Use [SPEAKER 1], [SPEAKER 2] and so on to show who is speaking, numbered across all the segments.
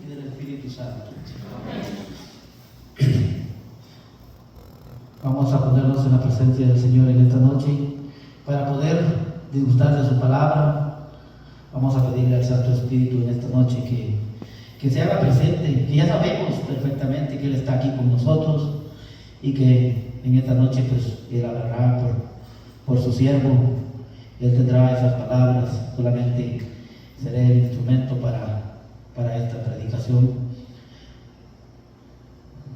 [SPEAKER 1] y del Espíritu Santo. Vamos a ponernos en la presencia del Señor en esta noche para poder disfrutar de su palabra. Vamos a pedirle al Santo Espíritu en esta noche que se haga presente, que ya sabemos perfectamente que Él está aquí con nosotros y que en esta noche pues Él hablará por su siervo. Él tendrá esas palabras, solamente seré el instrumento para esta predicación.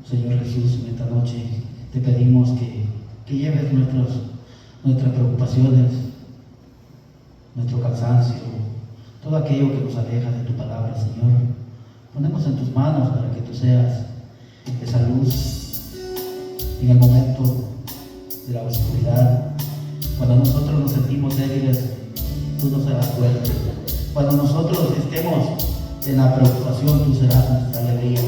[SPEAKER 1] Señor Jesús, en esta noche te pedimos que lleves nuestras preocupaciones, nuestro cansancio, todo aquello que nos aleja de tu palabra, Señor. Ponemos en tus manos para que tú seas esa luz en el momento de la oscuridad. Cuando nosotros nos sentimos débiles, tú nos harás fuertes. Cuando nosotros estemos en la preocupación, tú serás nuestra alegría.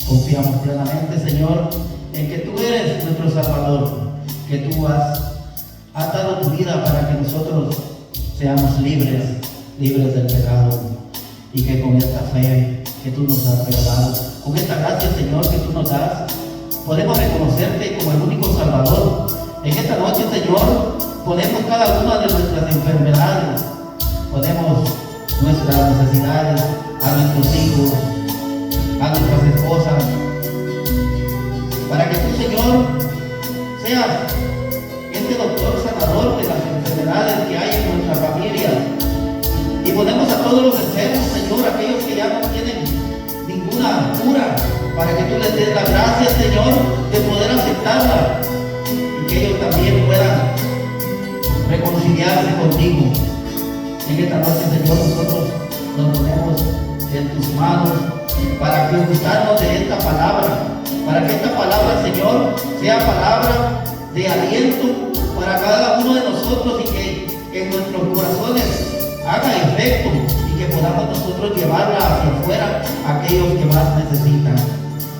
[SPEAKER 1] Confiamos plenamente, Señor, en que tú eres nuestro Salvador, que tú has dado tu vida para que nosotros seamos libres del pecado, y que con esta fe que tú nos has regalado, con esta gracia, Señor, que tú nos das, podemos reconocerte como el único Salvador. En esta noche, Señor, ponemos cada una de nuestras enfermedades, ponemos nuestras necesidades, a nuestros hijos, a nuestras esposas, para que tú, Señor, seas este doctor sanador de las enfermedades que hay en nuestra familia. Y ponemos a todos los enfermos, Señor, aquellos que ya no tienen ninguna cura, para que tú les des la gracia, Señor, de poder aceptarla y que ellos también puedan reconciliarse contigo. En esta noche, Señor, nosotros nos ponemos en tus manos para que gustarnos de esta palabra, para que esta palabra, Señor, sea palabra de aliento para cada uno de nosotros y que en nuestros corazones haga efecto y que podamos nosotros llevarla hacia afuera a aquellos que más necesitan,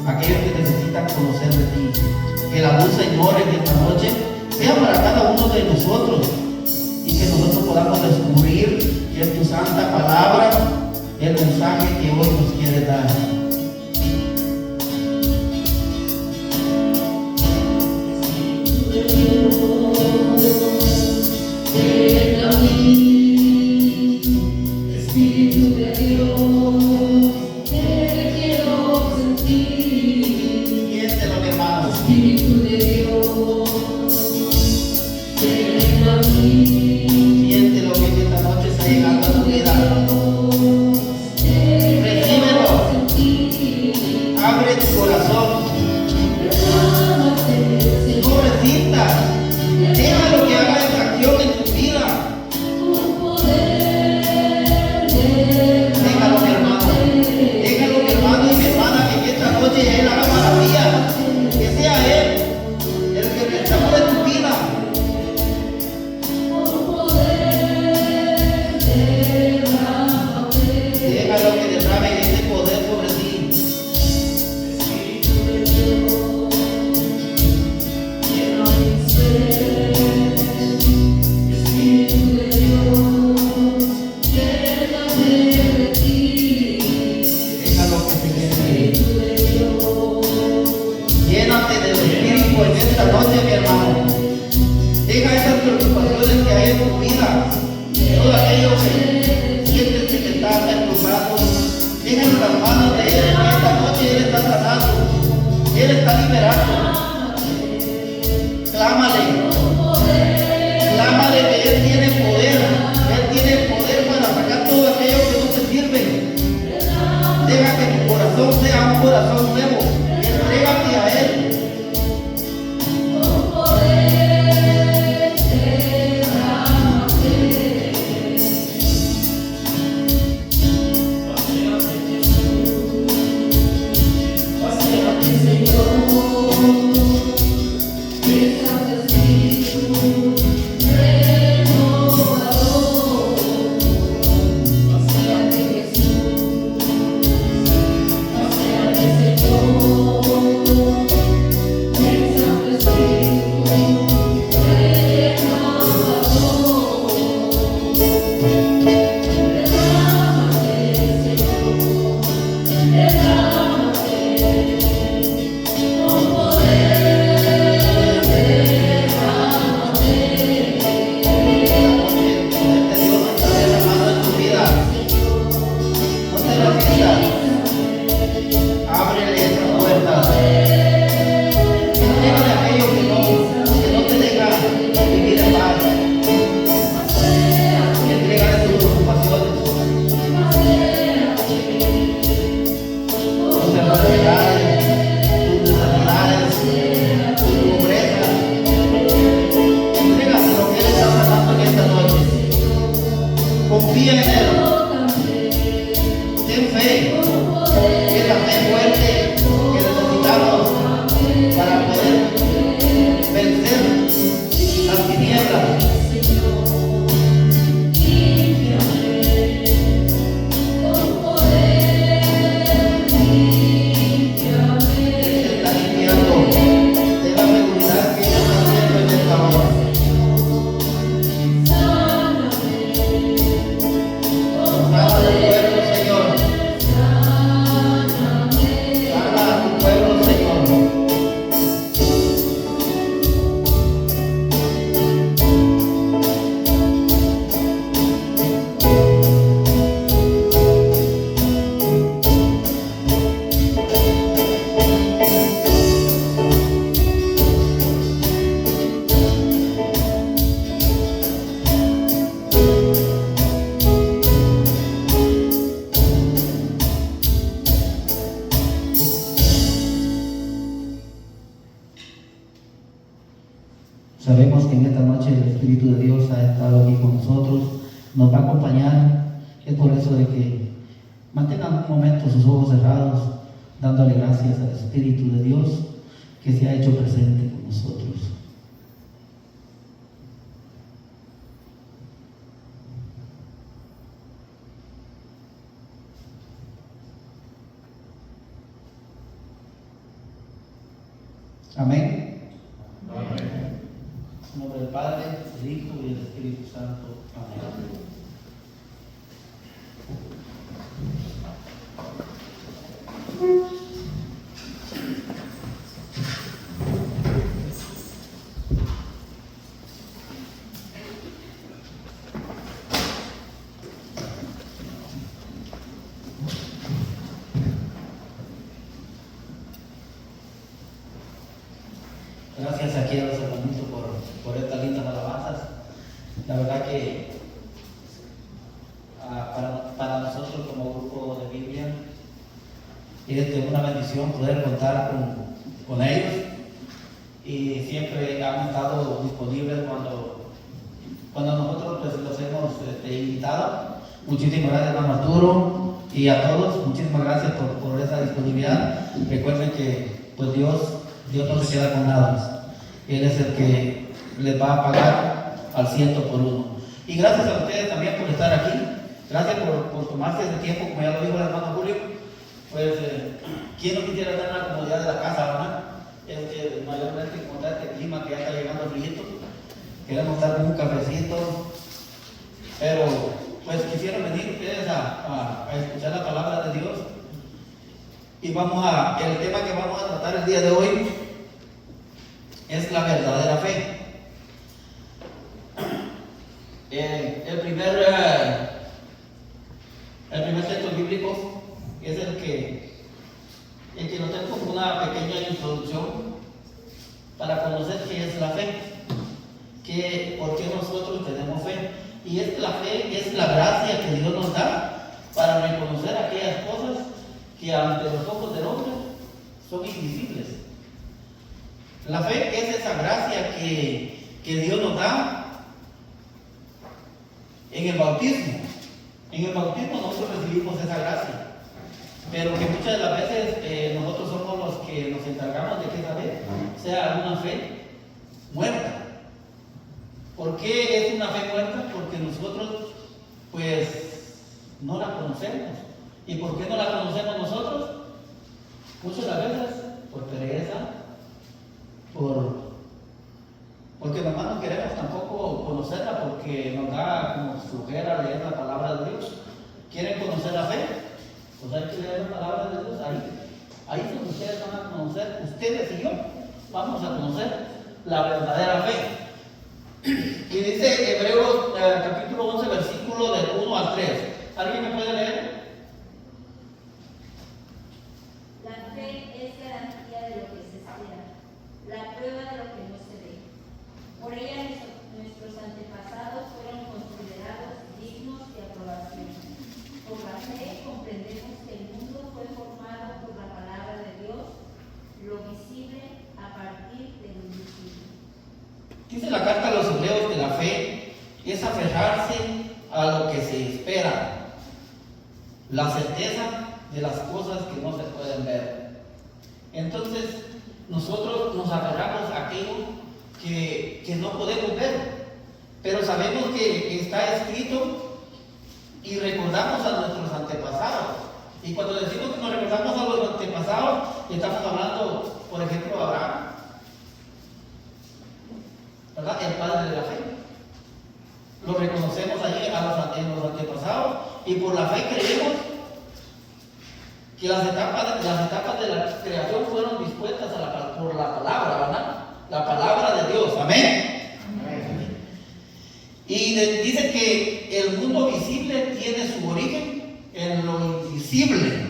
[SPEAKER 1] aquellos que necesitan conocer de ti. Que la luz, Señor, en esta noche sea para cada uno de nosotros y que nosotros podamos descubrir que es tu santa palabra el mensaje que hoy nos quiere dar.
[SPEAKER 2] Espíritu de Dios, te quiero sentir.
[SPEAKER 1] Siéntelo, mi hermano.
[SPEAKER 2] Espíritu de Dios, ven a mí.
[SPEAKER 1] Siéntelo que en esta noche está llegando a tu vida. Recíbelo. Abre tu corazón. No resistas. Déjalo que haga esa acción en tu vida. Déjalo, mi hermano. Déjalo, mi hermano y mi hermana, que esta noche Él haga maravilla. Que sea Él el que restaure tu vida. Déjalo que derrame ese poder sobre ti. Déjalo que te llene. Llénate del Espíritu en esta noche, mi hermano. Deja esas preocupaciones que hay en tu vida, todo aquello que sientes que te está perturbando. Déjalo en las manos de Él. En esta noche Él está sanando, Él está liberando. Clámale que Él tiene poder. Él tiene poder para sacar todo aquello que no te sirve. Deja que tu corazón sea un corazón nuevo. Entrégate a Él.
[SPEAKER 2] Señor.
[SPEAKER 1] fe fuerte que necesitamos para poder vencer las tinieblas. Sabemos que en esta noche el Espíritu de Dios ha estado aquí con nosotros, nos va a acompañar. Es por eso de que mantengan un momento sus ojos cerrados, dándole gracias al Espíritu de Dios que se ha hecho presente con nosotros. Amén. En nombre del Padre, del Hijo y del Espíritu Santo. Amén. Gracias aquí a los hermanitos por estas lindas alabanzas. La verdad que para nosotros como grupo de Biblia es una bendición poder contar con ellos, y siempre han estado disponibles cuando nosotros pues, los hemos invitado. Muchísimas gracias, hermano Arturo, y a todos, muchísimas gracias por esa disponibilidad. Recuerden que pues Dios no se queda con nada. Él es el que les va a pagar al 100 por uno. Y gracias a ustedes también por estar aquí. Gracias por tomarse ese tiempo, como ya lo dijo el hermano Julio. Pues, ¿quién no quisiera estar en la comodidad de la casa, verdad? Es que mayormente con este clima que ya está llegando frío, queremos estar con un cafecito. Pero, pues quisieron venir ustedes a escuchar la palabra de Dios. Y el tema que vamos a tratar el día de hoy es la verdadera fe. El primer texto bíblico es el que nos da como una pequeña introducción para conocer qué es la fe, por qué nosotros tenemos fe. Y la fe es la gracia que Dios nos da para reconocer aquellas cosas que ante los ojos del hombre son invisibles. La fe es esa gracia que Dios nos da en el bautismo. En el bautismo nosotros recibimos esa gracia, pero que muchas de las veces nosotros somos los que nos encargamos de que esa fe sea una fe muerta. ¿Por qué es una fe muerta? Porque nosotros pues no la conocemos. ¿Y por qué no la conocemos nosotros? Muchas de las veces por pereza, porque nomás no queremos tampoco conocerla, porque nos da como flojera leer la palabra de Dios. ¿Quieren conocer la fe? Pues hay que leer la palabra de Dios. Ahí es donde ustedes van a conocer, ustedes y yo vamos a conocer la verdadera fe. Y dice Hebreos capítulo 11 versículo del 1 al 3. ¿Alguien me puede leer?
[SPEAKER 3] La fe es garantía de lo que se espera, la prueba de lo que no se ve. Por ella nuestros antepasados fueron considerados dignos de aprobación. Por la fe comprendemos que el mundo fue formado por la palabra de Dios, lo visible a partir de lo invisible.
[SPEAKER 1] Dice la carta a los Hebreos que la fe es aferrarse a lo que se espera, la certeza de las cosas que no se pueden ver. Entonces, nosotros nos aferramos a aquello que no podemos ver, pero sabemos que está escrito y recordamos a nuestros antepasados. Y cuando decimos que nos recordamos a los antepasados, estamos hablando, por ejemplo, de Abraham, ¿verdad? El padre de la fe. Lo reconocemos allí en los antepasados y por la fe creemos que las etapas de la creación fueron dispuestas por la palabra, ¿verdad? La palabra de Dios. Amén. Amén. Y dice que el mundo visible tiene su origen en lo invisible.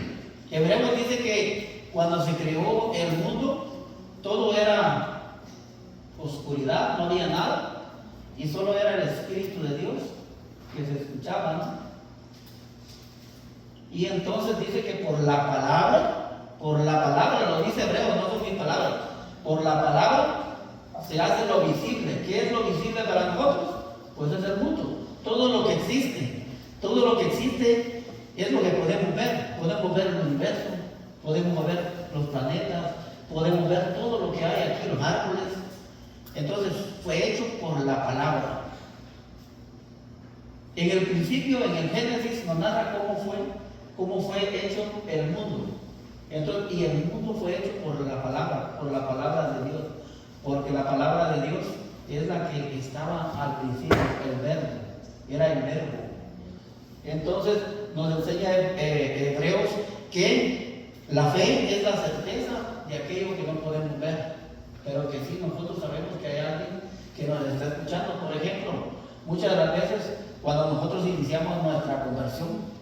[SPEAKER 1] Hebreos dice que cuando se creó el mundo, todo era oscuridad, no había nada. Y solo era el Espíritu de Dios que se escuchaba, ¿no? Y entonces dice que por la palabra, lo dice Hebreo, no son mis palabras, por la palabra se hace lo visible. ¿Qué es lo visible para nosotros? Pues es el mundo, todo lo que existe es lo que podemos ver. Podemos ver el universo, podemos ver los planetas, podemos ver todo lo que hay aquí, los árboles. Entonces fue hecho por la palabra. En el principio, en el Génesis, nos narra cómo fue hecho el mundo. Entonces, y el mundo fue hecho por la palabra de Dios, porque la palabra de Dios es la que estaba al principio, el verbo, era el verbo. Entonces nos enseña Hebreos que la fe es la certeza de aquello que no podemos ver, pero que sí nosotros sabemos que hay alguien que nos está escuchando. Por ejemplo, muchas de las veces cuando nosotros iniciamos nuestra conversión,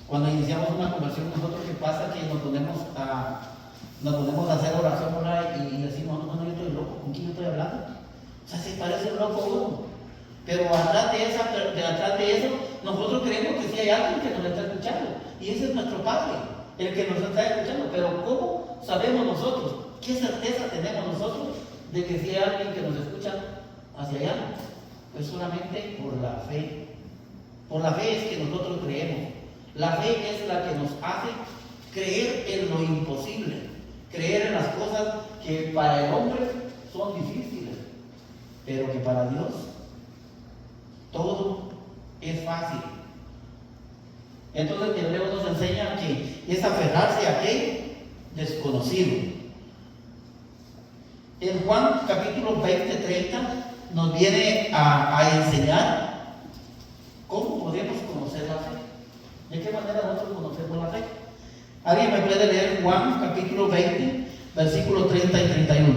[SPEAKER 1] cuando iniciamos una conversión, nosotros qué pasa que nos ponemos a hacer oración, ¿verdad? Y decimos, no, yo estoy loco, ¿con quién estoy hablando? O sea, se parece loco uno. Pero atrás de eso, nosotros creemos que sí hay alguien que nos está escuchando. Y ese es nuestro Padre, el que nos está escuchando. Pero ¿cómo sabemos nosotros? ¿Qué certeza tenemos nosotros de que sí hay alguien que nos escucha hacia allá? Pues solamente por la fe. Por la fe es que nosotros creemos. La fe es la que nos hace creer en lo imposible, creer en las cosas que para el hombre son difíciles, pero que para Dios todo es fácil. Entonces el Hebreo nos enseña que es aferrarse a aquel desconocido. En Juan capítulo 20-30 nos viene a enseñar cómo podemos conocer la fe. ¿De qué manera nosotros conocemos la fe? ¿Alguien me puede leer Juan capítulo 20, versículos 30 y 31?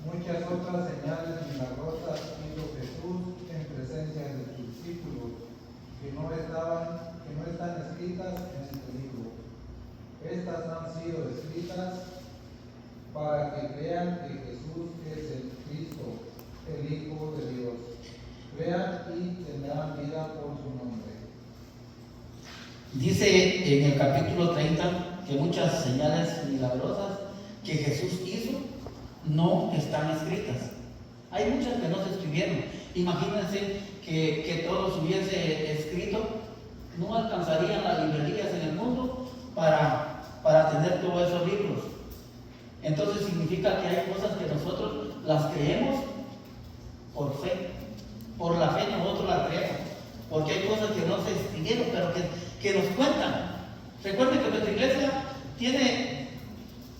[SPEAKER 4] Muchas otras señales milagrosas hizo Jesús en presencia de sus discípulos que no están escritas en este libro. Estas han sido escritas para que crean que Jesús es el Cristo, el Hijo de Dios. Crean y tendrán vida por su nombre.
[SPEAKER 1] Dice en el capítulo 30 que muchas señales milagrosas que Jesús hizo no están escritas. Hay muchas que no se escribieron. Imagínense que todos hubiese escrito, no alcanzarían las librerías en el mundo para tener todos esos libros. Entonces significa que hay cosas que nosotros las creemos por fe. Por la fe nosotros las creemos. Porque hay cosas que no se escribieron, pero que nos cuentan. Recuerden que nuestra iglesia tiene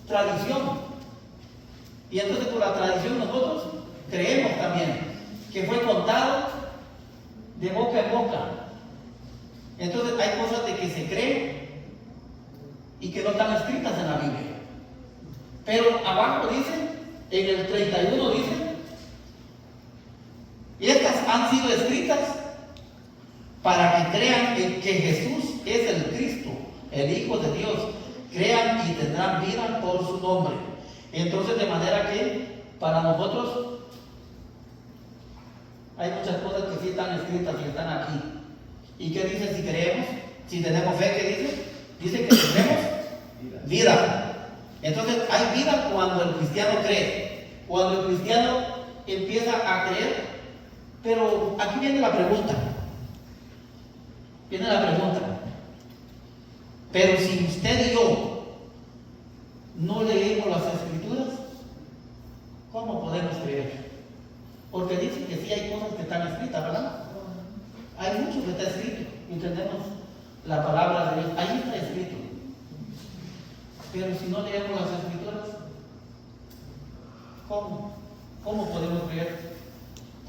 [SPEAKER 1] tradición. Y entonces por la tradición nosotros creemos también que fue contado de boca en boca. Entonces hay cosas de que se creen y que no están escritas en la Biblia. Pero abajo dice, en el 31 dice, y estas han sido escritas para que crean que Jesús es el Cristo, el Hijo de Dios. Crean y tendrán vida por su nombre. Entonces, de manera que para nosotros hay muchas cosas que sí están escritas y están aquí. ¿Y qué dice si creemos? Si tenemos fe, ¿qué dice? Dice que tenemos vida. Entonces, hay vida cuando el cristiano cree. Cuando el cristiano empieza a creer. Pero aquí viene la pregunta. Pero si usted y yo no leemos las Escrituras, ¿cómo podemos creer? Porque dicen que sí hay cosas que están escritas, ¿verdad? Hay mucho que está escrito y entendemos la palabra de Dios. Ahí está escrito. Pero si no leemos las Escrituras, ¿cómo? ¿Cómo podemos creer?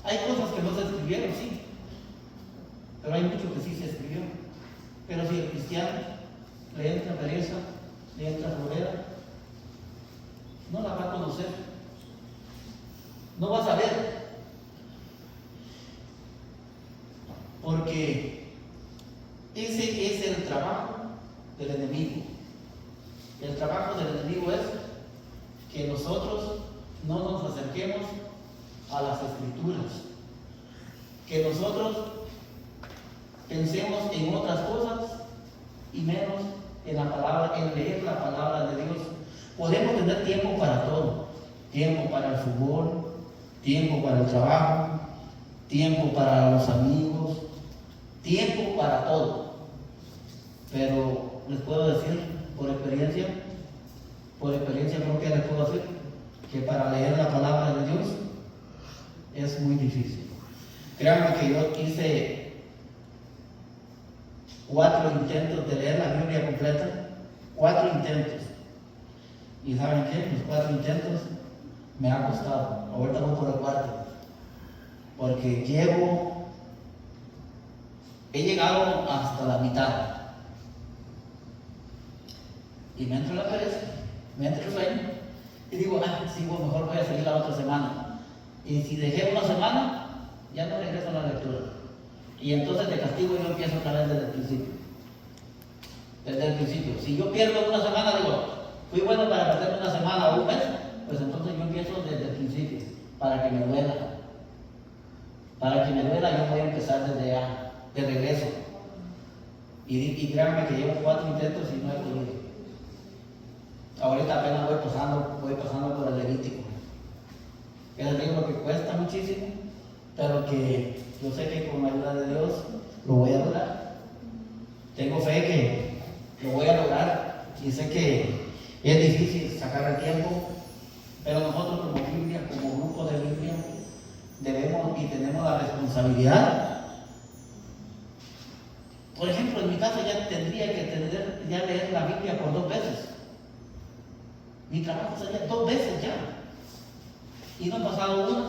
[SPEAKER 1] Hay cosas que no se escribieron, sí, pero hay mucho que sí se escribió. Pero si el cristiano le entra pereza, le entra flojera, no la va a conocer, no va a saber, porque ese es el trabajo del enemigo. El trabajo del enemigo es que nosotros no nos acerquemos a las Escrituras, que nosotros pensemos en otras cosas y menos en la palabra, en leer la palabra de Dios. Podemos tener tiempo para todo, tiempo para el fútbol, tiempo para el trabajo, tiempo para los amigos, tiempo para todo. Pero les puedo decir por experiencia propia les puedo decir que para leer la palabra de Dios es muy difícil. Créanme que yo hice 4 intentos de leer la Biblia completa, 4 intentos. Y ¿saben qué? Los 4 intentos me ha costado. Ahorita voy por el 4. Porque he llegado hasta la mitad. Y me entra la pereza, me entra el sueño. Y digo, sigo, mejor voy a seguir la otra semana. Y si dejé una semana, ya no regreso a la lectura. Y entonces de castigo yo empiezo otra vez desde el principio. Desde el principio. Si yo pierdo una semana, digo, fui bueno para perder una semana o un mes, pues entonces yo empiezo desde el principio, para que me duela. Para que me duela, yo voy a empezar desde ya, de regreso. Y créanme que llevo 4 intentos y no he podido. Ahorita apenas voy pasando por el Levítico. Es el libro que cuesta muchísimo, pero que yo sé que con la ayuda de Dios lo voy a lograr. Tengo fe que lo voy a lograr y sé que es difícil sacar el tiempo, pero nosotros como Biblia, como grupo de Biblia, debemos y tenemos la responsabilidad. Por ejemplo, en mi caso ya tendría que leer la Biblia por 2 veces. Mi trabajo sería 2 veces ya. Y no he pasado una.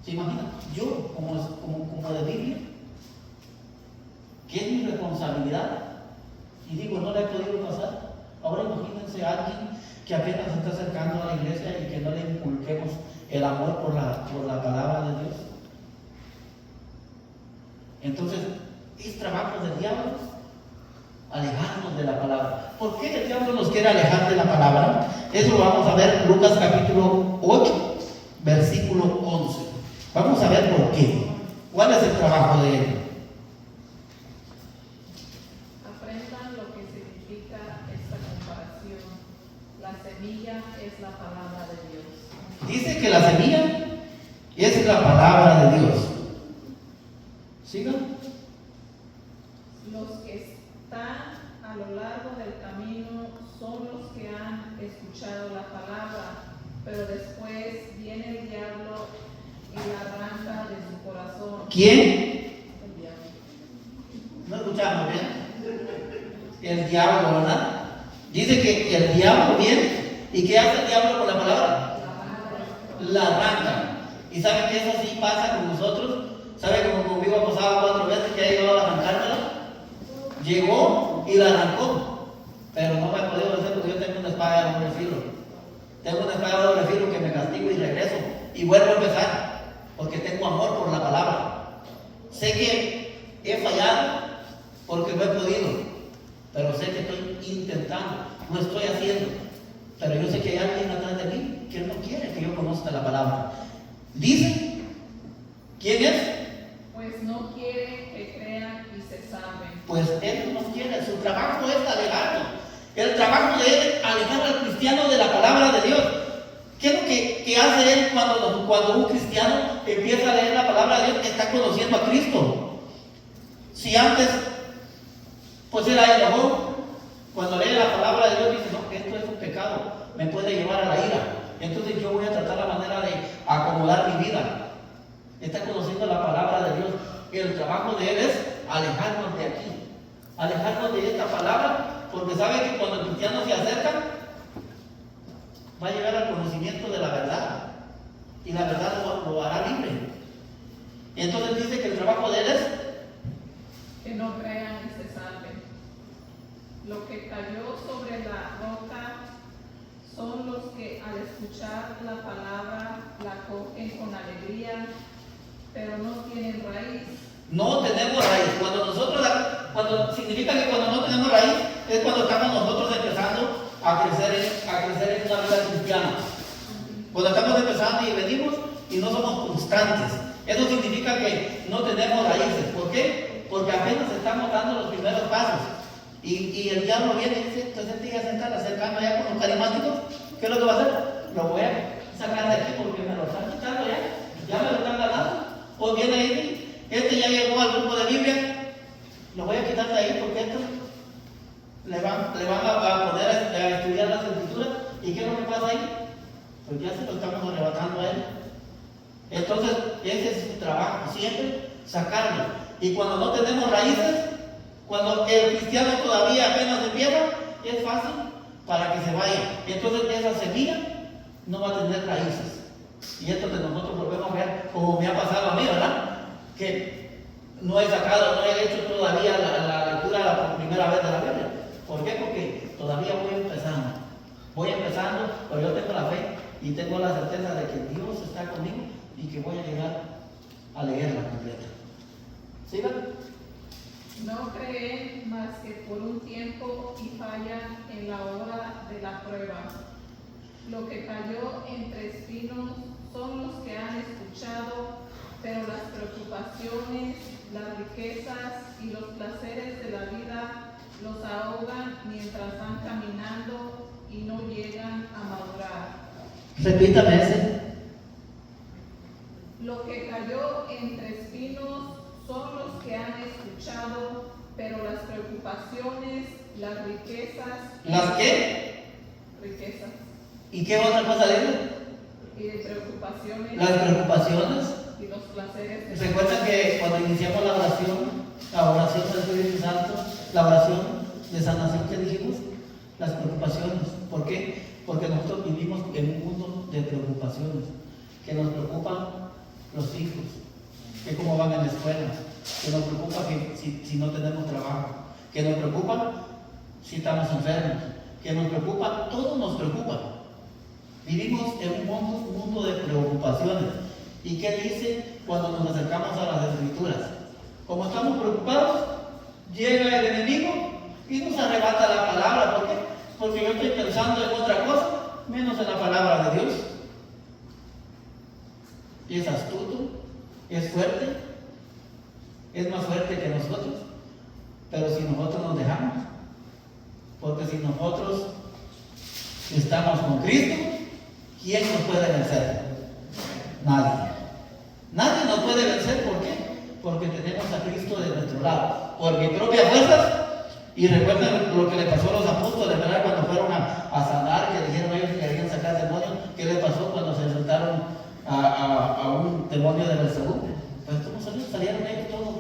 [SPEAKER 1] ¿Se imaginan? Yo, como de Biblia, que es mi responsabilidad, y digo, no la he podido pasar. Ahora imagínense a alguien que apenas se está acercando a la iglesia y que no le inculquemos el amor por la palabra de Dios. Entonces, es trabajo del diablo alejarnos de la palabra. ¿Por qué el diablo nos quiere alejar de la palabra? Eso lo vamos a ver Lucas capítulo 8, versículo 11. Vamos a ver por qué. ¿Cuál es el trabajo de él?
[SPEAKER 5] Aprendan lo que significa esta comparación. La semilla es la palabra de Dios.
[SPEAKER 1] Dice que la semilla es la palabra de Dios. ¿Sigan?
[SPEAKER 5] Los que están a lo largo del camino son los que han escuchado la palabra, pero después viene el diablo y la arranca de su corazón.
[SPEAKER 1] ¿Quién?
[SPEAKER 5] El diablo.
[SPEAKER 1] ¿No escuchamos bien? El diablo, ¿verdad? Dice que el diablo viene. ¿Y qué hace el diablo con la palabra? La arranca. ¿Y saben que eso sí pasa con nosotros? ¿Saben que conmigo ha pasado 4 veces que ha llegado a arrancármela? Llegó y la arrancó, pero no me ha podido hacer porque yo tengo una espada de doble filo. Tengo una espada de doble filo que me castigo y regreso y vuelvo a empezar porque tengo amor por la palabra. Sé que he fallado porque no he podido, pero sé que estoy intentando, lo estoy haciendo, pero yo sé que hay alguien atrás de mí que no quiere que yo conozca la palabra. Dice, ¿quién es?
[SPEAKER 5] Pues no quiere que crean y se salven.
[SPEAKER 1] Pues él no quiere, su trabajo es alejarnos. El trabajo de él es alejar al cristiano de la palabra de Dios. ¿Qué es lo que hace él cuando un cristiano empieza a leer la palabra de Dios? Está conociendo a Cristo. Si antes Pues él a lo mejor, cuando lee la palabra de Dios, dice, no, esto es un pecado, me puede llevar a la ira. Entonces yo voy a tratar la manera de acomodar mi vida. Está conociendo la palabra de Dios. El trabajo de él es alejarnos de aquí, alejarnos de esta palabra, porque sabe que cuando el cristiano se acerca, va a llegar al conocimiento de la verdad, y la verdad lo hará libre. Y entonces dice que el trabajo de él es
[SPEAKER 5] que no crean y se salven. Lo que cayó sobre la roca son los que al escuchar la palabra la cogen con alegría, pero no tienen raíz.
[SPEAKER 1] no tenemos raíz. Cuando significa que cuando no tenemos raíz es cuando estamos nosotros empezando a crecer en una vida cristiana. Cuando estamos empezando y venimos y no somos constantes. Eso significa que no tenemos raíces. ¿Por qué? Porque apenas estamos dando los primeros pasos. Y el diablo viene y dice, entonces te voy a sentar, acercando ya con los carismáticos. ¿Qué es lo que va a hacer? Lo voy a sacar de aquí porque me lo están quitando ya me lo están ganando. O viene ahí, ya llegó al grupo de Biblia, lo voy a quitar de ahí porque esto le van a poner a estudiar las escrituras. ¿Y qué es lo que pasa ahí? Pues ya se lo estamos arrebatando a él. Entonces, ese es su trabajo, siempre sacarlo. Y cuando no tenemos raíces, cuando el cristiano todavía apenas empieza, es fácil para que se vaya. Entonces esa semilla no va a tener raíces. Y esto que nosotros volvemos a ver, como me ha pasado a mí, ¿verdad? Que no he hecho todavía la lectura por primera vez de la Biblia. ¿Por qué? Porque todavía voy empezando, pero yo tengo la fe y tengo la certeza de que Dios está conmigo y que voy a llegar a leerla completa. ¿Sí, verdad?
[SPEAKER 5] No creen más que por un tiempo y fallan en la hora de la prueba. Lo que cayó entre espinos son los que han escuchado, pero las preocupaciones, las riquezas y los placeres de la vida los ahogan mientras van caminando y no llegan a madurar.
[SPEAKER 1] Repítame ese.
[SPEAKER 5] Lo que cayó entre espinos son los que han escuchado, pero las preocupaciones, las riquezas...
[SPEAKER 1] ¿Las qué?
[SPEAKER 5] Riquezas.
[SPEAKER 1] ¿Y qué otra cosa dice?
[SPEAKER 5] Y de preocupaciones...
[SPEAKER 1] Las preocupaciones.
[SPEAKER 5] Y los placeres...
[SPEAKER 1] ¿Recuerdan que cuando iniciamos la oración del Espíritu Santo, la oración de sanación que dijimos? Las preocupaciones. ¿Por qué? Porque nosotros vivimos en un mundo de preocupaciones, que nos preocupan los hijos, que cómo van en la escuela, que nos preocupa que si no tenemos trabajo, que nos preocupa si estamos enfermos, que nos preocupa, todo nos preocupa. Vivimos en un mundo de preocupaciones. ¿Y qué dice cuando nos acercamos a las Escrituras? Como estamos preocupados, llega el enemigo y nos arrebata la palabra. ¿Por qué? Porque yo estoy pensando en otra cosa, menos en la palabra de Dios. Y es astuto, es fuerte, es más fuerte que nosotros, pero si nosotros nos dejamos, porque si nosotros estamos con Cristo, ¿quién nos puede vencer? Nadie. Nadie nos puede vencer, ¿por qué? Porque tenemos a Cristo de nuestro lado, por mi propia fuerza. Y recuerden lo que le pasó a los apóstoles, ¿verdad? Cuando fueron a sanar, que dijeron ellos que querían sacar demonios. ¿Qué les pasó cuando se enfrentaron a un demonio de Belzebú? Pues ¿cómo salieron ellos todos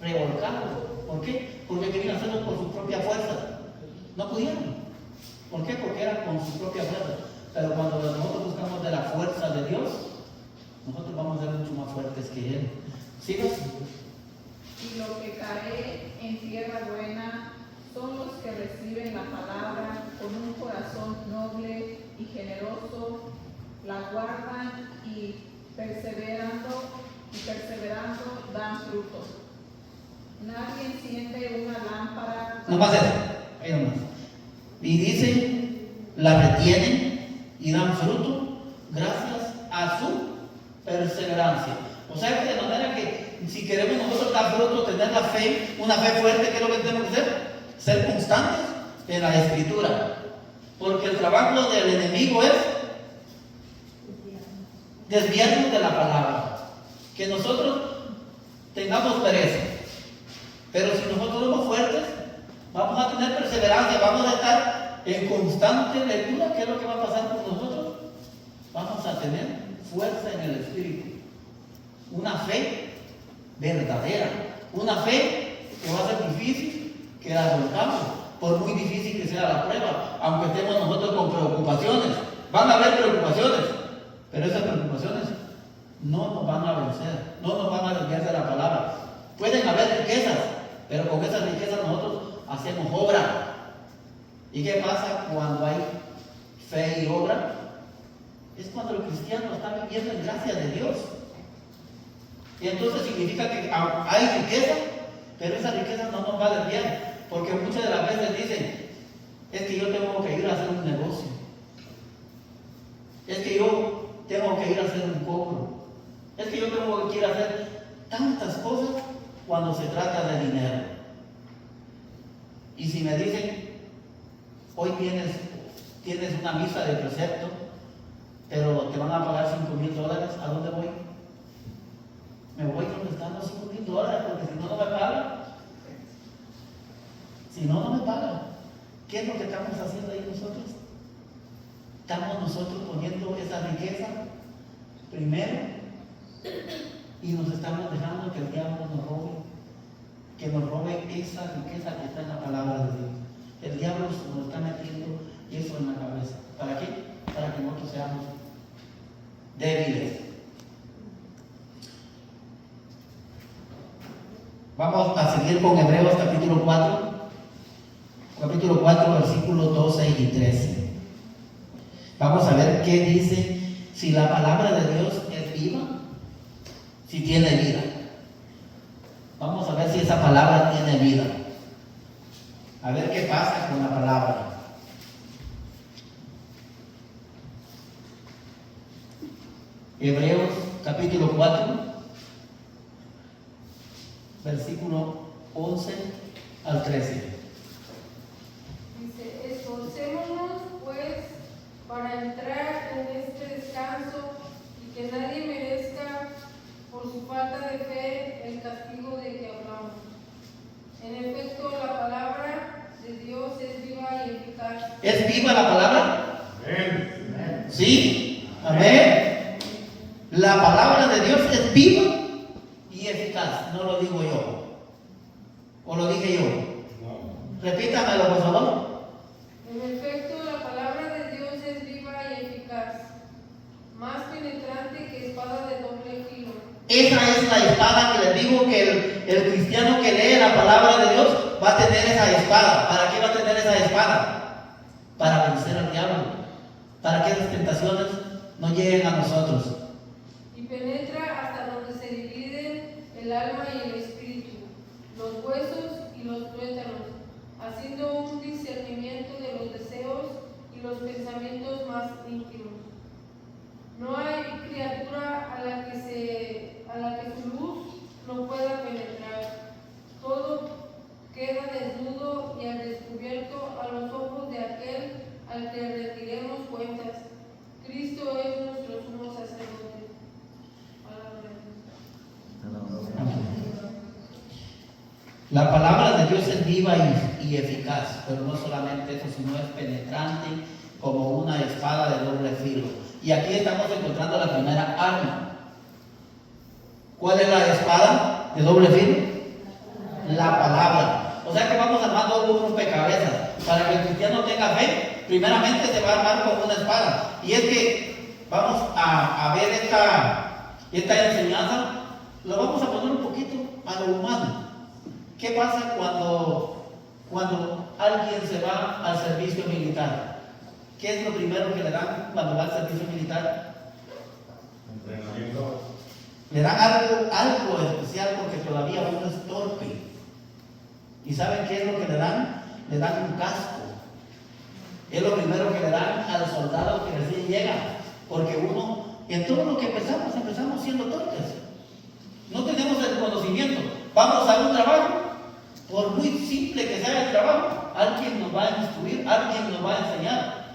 [SPEAKER 1] revolcados? ¿Por qué? Porque querían hacerlo por su propia fuerza. No pudieron. ¿Por qué? Porque era con su propia fuerza. Pero cuando nosotros buscamos de la fuerza de Dios, nosotros vamos a ser mucho más fuertes que Él. ¿Sigues?
[SPEAKER 5] Y lo que cae en tierra buena son los que reciben la palabra con un corazón noble y generoso, la guardan y perseverando dan fruto. Nadie enciende una lámpara.
[SPEAKER 1] Nomás eso, ahí nomás. Y dice, la retienen y dan fruto gracias a su perseverancia. O sea que de manera que si queremos nosotros dar fruto, tener la fe, una fe fuerte, ¿qué es lo que tenemos que hacer? Ser constantes en la Escritura. Porque el trabajo del enemigo es desviarnos de la palabra. Que nosotros tengamos pereza. Pero si nosotros somos fuertes, Vamos a tener perseverancia, vamos a estar en constante lectura. ¿Qué es lo que va a pasar con nosotros? Vamos a tener fuerza en el Espíritu. Una fe verdadera. Una fe que va a ser difícil que la volcamos, por muy difícil que sea la prueba, aunque estemos nosotros con preocupaciones. Van a haber preocupaciones, pero esas preocupaciones no nos van a vencer, no nos van a desviar de la palabra. Pueden haber riquezas, pero con esas riquezas nosotros hacemos obra. ¿Y qué pasa cuando hay fe y obra? Es cuando el cristiano está viviendo en gracia de Dios. Y entonces significa que hay riqueza, pero esa riqueza no nos va a desviar, porque muchas de las veces dicen, es que yo tengo que ir a hacer un negocio, es que yo tengo que ir a hacer un cobro, es que yo tengo que ir a hacer tantas cosas cuando se trata de dinero. Y si me dicen, hoy tienes una misa de precepto, pero te van a pagar $5,000, ¿a dónde voy? Me voy donde están los $5,000, porque si no, no me pagan. Si no, no me pagan. ¿Qué es lo que estamos haciendo ahí nosotros? Estamos nosotros poniendo esa riqueza primero y nos estamos dejando que el diablo nos robe esa riqueza que está en la palabra de Dios. El diablo nos está metiendo eso en la cabeza. ¿Para qué? Para que nosotros seamos débiles. Vamos a seguir con Hebreos capítulo 4, versículos 12 y 13. Vamos a ver qué dice si la palabra de Dios es viva, si tiene vida. Vamos a ver si esa palabra tiene vida. A ver qué pasa con la palabra. Hebreos capítulo 4, versículo 11 al 13.
[SPEAKER 2] Dice, esforcémonos pues para entrar en este descanso y que nadie merezca por su falta de fe el castigo de que hablamos. En efecto, la palabra de Dios es viva y eficaz.
[SPEAKER 1] ¿Es viva la palabra?
[SPEAKER 6] Amén.
[SPEAKER 1] Sí, amén. La palabra de Dios es viva y eficaz, no lo digo yo, o lo dije yo. Repítamelo, por favor.
[SPEAKER 2] En efecto, la palabra de Dios es viva y eficaz, más penetrante que espada de doble filo.
[SPEAKER 1] Esa es la espada que les digo que el cristiano que lee la palabra de Dios va a tener esa espada. ¿Para qué va a tener esa espada? Para vencer al diablo, para que esas tentaciones no lleguen a nosotros.
[SPEAKER 2] Y penetra hasta donde se dividen el alma y el espíritu, los huesos y los tuétanos, haciendo un discernimiento de los deseos y los pensamientos más íntimos. No hay criatura a la que su luz no pueda penetrar. Todo queda desnudo y al descubierto a los ojos de aquel al que rendiremos cuentas. Cristo es nuestro sumo sacerdote.
[SPEAKER 1] La palabra de Dios es viva y eficaz, pero no solamente eso, sino es penetrante como una espada de doble filo. Y aquí estamos encontrando la primera arma. ¿Cuál es la espada de doble filo? La palabra. O sea que vamos armando un rompecabezas. Para que el cristiano tenga fe, primeramente se va a armar con una espada. Y es que vamos a ver esta enseñanza, lo vamos a poner un poquito a lo humano. ¿Qué pasa cuando alguien se va al servicio militar? ¿Qué es lo primero que le dan cuando va al servicio militar?
[SPEAKER 6] Entrenamiento.
[SPEAKER 1] Le dan algo especial porque todavía uno es torpe. ¿Y saben qué es lo que le dan? Le dan un casco. Es lo primero que le dan al soldado que recién llega. Porque uno, en todo lo que empezamos siendo torpes. No tenemos el conocimiento. Vamos a un trabajo, por muy simple que sea el trabajo, alguien nos va a instruir, alguien nos va a enseñar.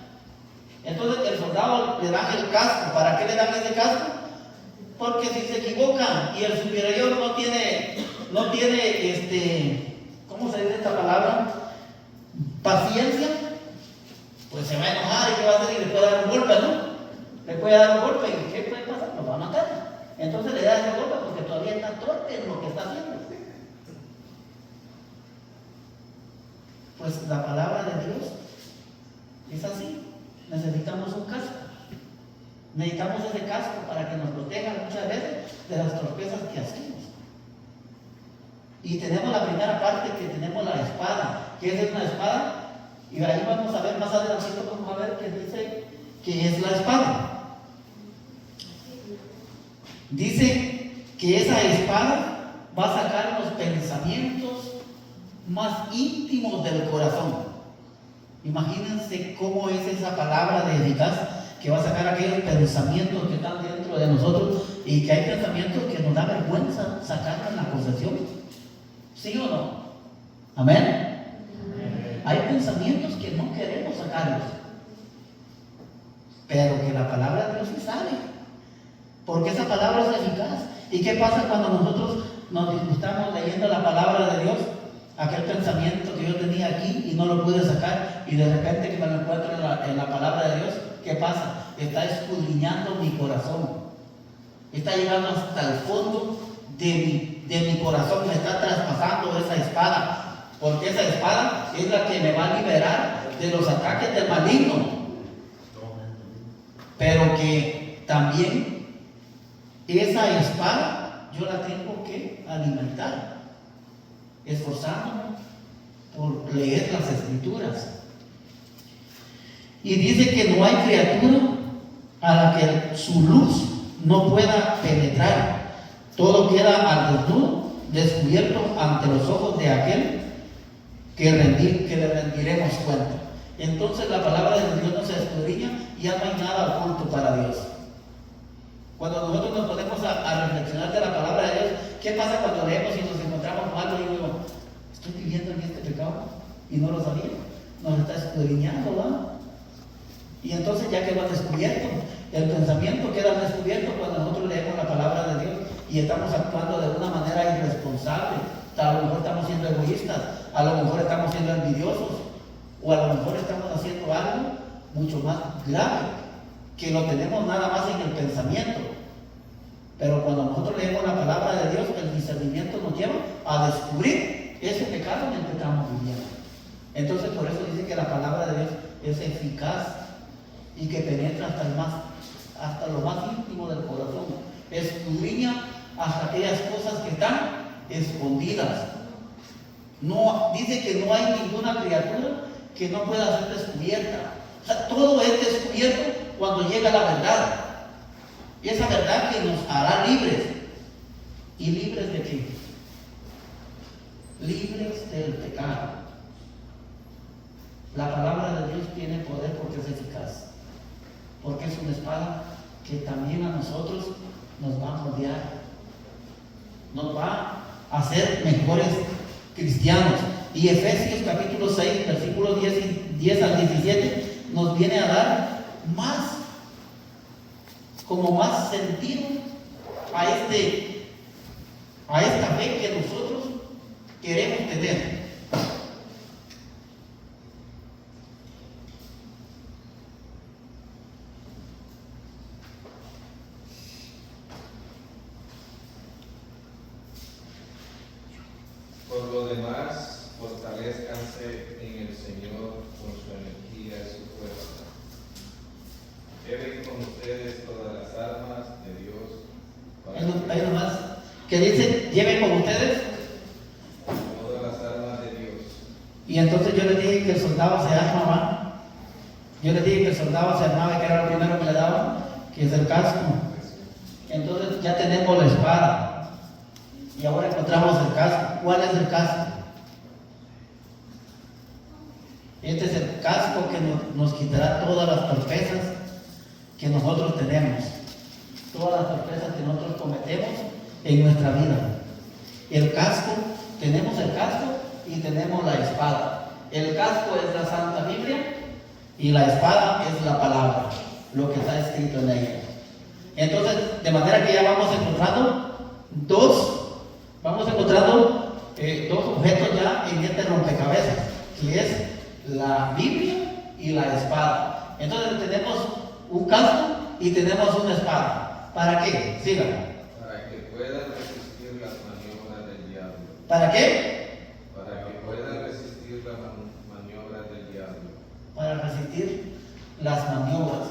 [SPEAKER 1] Entonces el soldado le dan el casco. ¿Para qué le dan ese casco? Porque si se equivocan y el superior no tiene ¿cómo se dice esta palabra? paciencia, pues se va a enojar y ¿qué va a hacer? Y le puede dar un golpe, ¿no? Le puede dar un golpe y ¿qué puede pasar? Lo va a matar. Entonces le da ese golpe porque todavía está torpe en lo que está haciendo. Pues la palabra de Dios es así. Necesitamos un casco. Necesitamos ese casco para que nos proteja muchas veces de las torpezas que hacemos. Y tenemos la primera parte, que tenemos la espada. ¿Qué es una espada? Y ahí vamos a ver más adelante, vamos a ver que dice que es la espada. Dice que esa espada va a sacar los pensamientos más íntimos del corazón. Imagínense cómo es esa palabra de eficaz, que va a sacar aquellos pensamientos que están dentro de nosotros y que hay pensamientos que nos da vergüenza sacarlos en la confesión. ¿Sí o no? Amén. Hay pensamientos que no queremos sacarlos, pero que la palabra de Dios sí sabe, porque esa palabra es eficaz. ¿Y qué pasa cuando nosotros nos disgustamos leyendo la palabra de Dios? Aquel pensamiento que yo tenía aquí y no lo pude sacar, y de repente que me lo encuentro en la palabra de Dios, ¿qué pasa? Está escudriñando mi corazón, está llegando hasta el fondo de mi corazón, me está traspasando esa espada, porque esa espada es la que me va a liberar de los ataques del maligno. Pero que también esa espada yo la tengo que alimentar, esforzándome por leer las escrituras. Y dice que no hay criatura a la que su luz no pueda penetrar. Todo queda al desnudo, descubierto ante los ojos de aquel que le rendiremos cuenta. Entonces la palabra de Dios no se escudriña y ya no hay nada oculto para Dios. Cuando nosotros nos ponemos a reflexionar de la palabra de Dios, ¿qué pasa cuando leemos y nos encontramos con algo y digo, estoy viviendo en este pecado y no lo sabía? Nos está escudriñando, ¿verdad? Y entonces ya quedó descubierto. El pensamiento queda descubierto cuando nosotros leemos la palabra de Dios y estamos actuando de una manera irresponsable. A lo mejor estamos siendo egoístas, a lo mejor estamos siendo envidiosos, o a lo mejor estamos haciendo algo mucho más grave, que lo tenemos nada más en el pensamiento. Pero cuando nosotros leemos la palabra de Dios, el discernimiento nos lleva a descubrir ese pecado en el que estamos viviendo. Entonces por eso dice que la palabra de Dios es eficaz y que penetra hasta lo más íntimo del corazón, escudriña hasta aquellas cosas que están escondidas. No, dice que no hay ninguna criatura que no pueda ser descubierta. O sea, todo es descubierto cuando llega la verdad. Y esa verdad que nos hará libres. ¿Y libres de qué? Libres del pecado. La palabra de Dios tiene poder porque es eficaz, porque es una espada que también a nosotros nos va a moldear, nos va a hacer mejores cristianos. Y Efesios capítulo 6, versículos 10 al 17 nos viene a dar más sentido a esta fe que nosotros queremos tener.
[SPEAKER 6] Por lo demás, fortalezcanse en el Señor con su energía y su fuerza. Lleven con ustedes todas las armas de Dios.
[SPEAKER 1] Hay nomás que dice, lleven con ustedes
[SPEAKER 6] Todas las armas de Dios.
[SPEAKER 1] Y entonces yo les dije que el soldado se armaba. Yo les dije que el soldado se armaba, que era lo primero que le daban, que es el casco. Entonces ya tenemos la espada. Y ahora encontramos el casco. ¿Cuál es el casco? Este es el casco que nos quitará todas las torpezas que nosotros tenemos. Todas las torpezas que nosotros cometemos en nuestra vida. El casco, tenemos el casco y tenemos la espada. El casco es la Santa Biblia y la espada es la palabra, lo que está escrito en ella. Entonces, de manera que ya vamos encontrando dos objetos ya en este rompecabezas, que es la Biblia y la espada. Entonces tenemos un casco y tenemos una espada. ¿Para qué? Síganme.
[SPEAKER 6] Para que puedan resistir las maniobras del diablo.
[SPEAKER 1] ¿Para qué?
[SPEAKER 6] Para que puedan resistir las maniobras del diablo.
[SPEAKER 1] Para resistir las maniobras.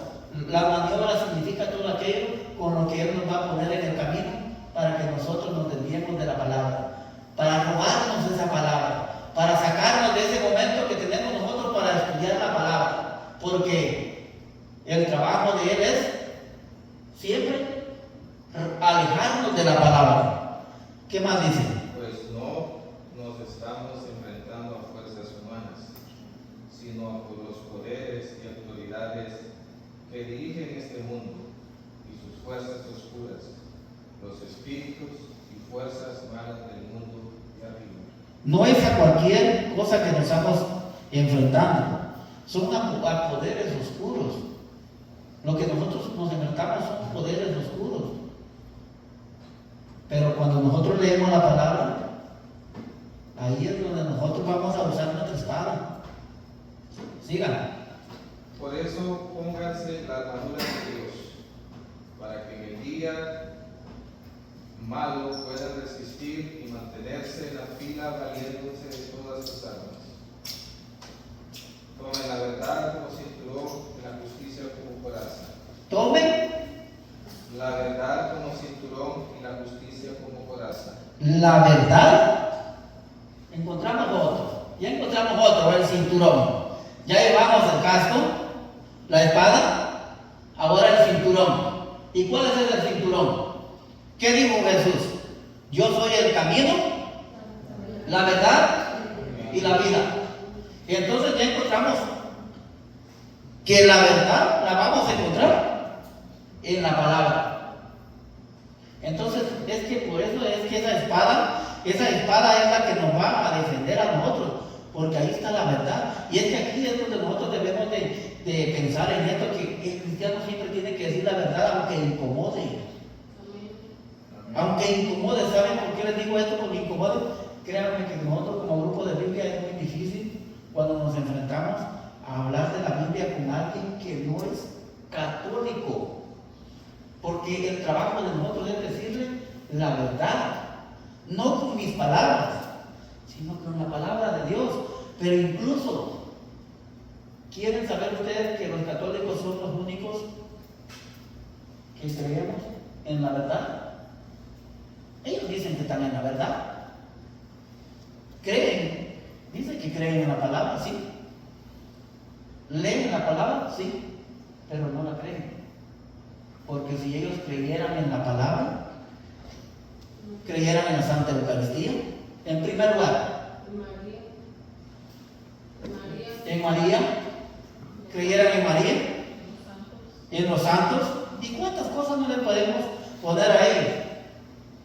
[SPEAKER 1] La maniobra significa todo aquello con lo que Él nos va a poner en el camino para que nosotros nos desviemos de la palabra, para robarnos esa palabra, para sacarnos de ese momento que tenemos nosotros para estudiar la palabra, porque el trabajo de Él es siempre alejarnos de la palabra. ¿Qué más dice?
[SPEAKER 6] Pues no nos estamos enfrentando a fuerzas humanas, sino a los poderes y autoridades que dirigen este mundo y sus fuerzas oscuras, los espíritus y fuerzas malas del mundo de arriba.
[SPEAKER 1] No es a cualquier cosa que nos estamos enfrentando, son a poderes oscuros. Lo que nosotros nos enfrentamos son poderes oscuros. Pero cuando nosotros leemos la palabra, ahí es donde nosotros vamos a usar nuestra espada. Sigan.
[SPEAKER 6] Por eso pónganse la armadura de Dios, para que en el día malo puedan resistir y mantenerse en la fila valiéndose de todas sus armas. Tomen la verdad como cinturón y la justicia como coraza.
[SPEAKER 1] Tomen
[SPEAKER 6] La verdad como cinturón y la justicia como coraza.
[SPEAKER 1] la verdad. Encontramos otro. Ya encontramos otro, el cinturón. Ya llevamos el casco, la espada, ahora el cinturón. ¿Y cuál es el cinturón? ¿Qué dijo Jesús? Yo soy el camino, la verdad y la vida. Y entonces ya encontramos que la verdad la vamos a encontrar en la palabra. Entonces es que por eso es que esa espada es la que nos va a defender a nosotros, porque ahí está la verdad. Y es que aquí es donde nosotros debemos de pensar en esto, que el cristiano siempre tiene que decir la verdad aunque incomode. Aunque incomode. ¿Saben por qué les digo esto? Porque incomode. Créanme que nosotros como grupo de Biblia es muy difícil cuando nos enfrentamos a hablar de la Biblia con alguien que no es católico. Porque el trabajo de nosotros es decirle la verdad, no con mis palabras, sino con la palabra de Dios. Pero incluso, ¿quieren saber ustedes que los católicos son los únicos que creemos en la verdad? Ellos dicen que están en la verdad. Creen, dicen que creen en la palabra, sí. Leen la palabra, sí, pero no la creen. Porque si ellos creyeran en la palabra, creyeran en la Santa Eucaristía, en primer lugar, en María, creyeran en María, en los santos, y cuántas cosas no le podemos poner a ellos.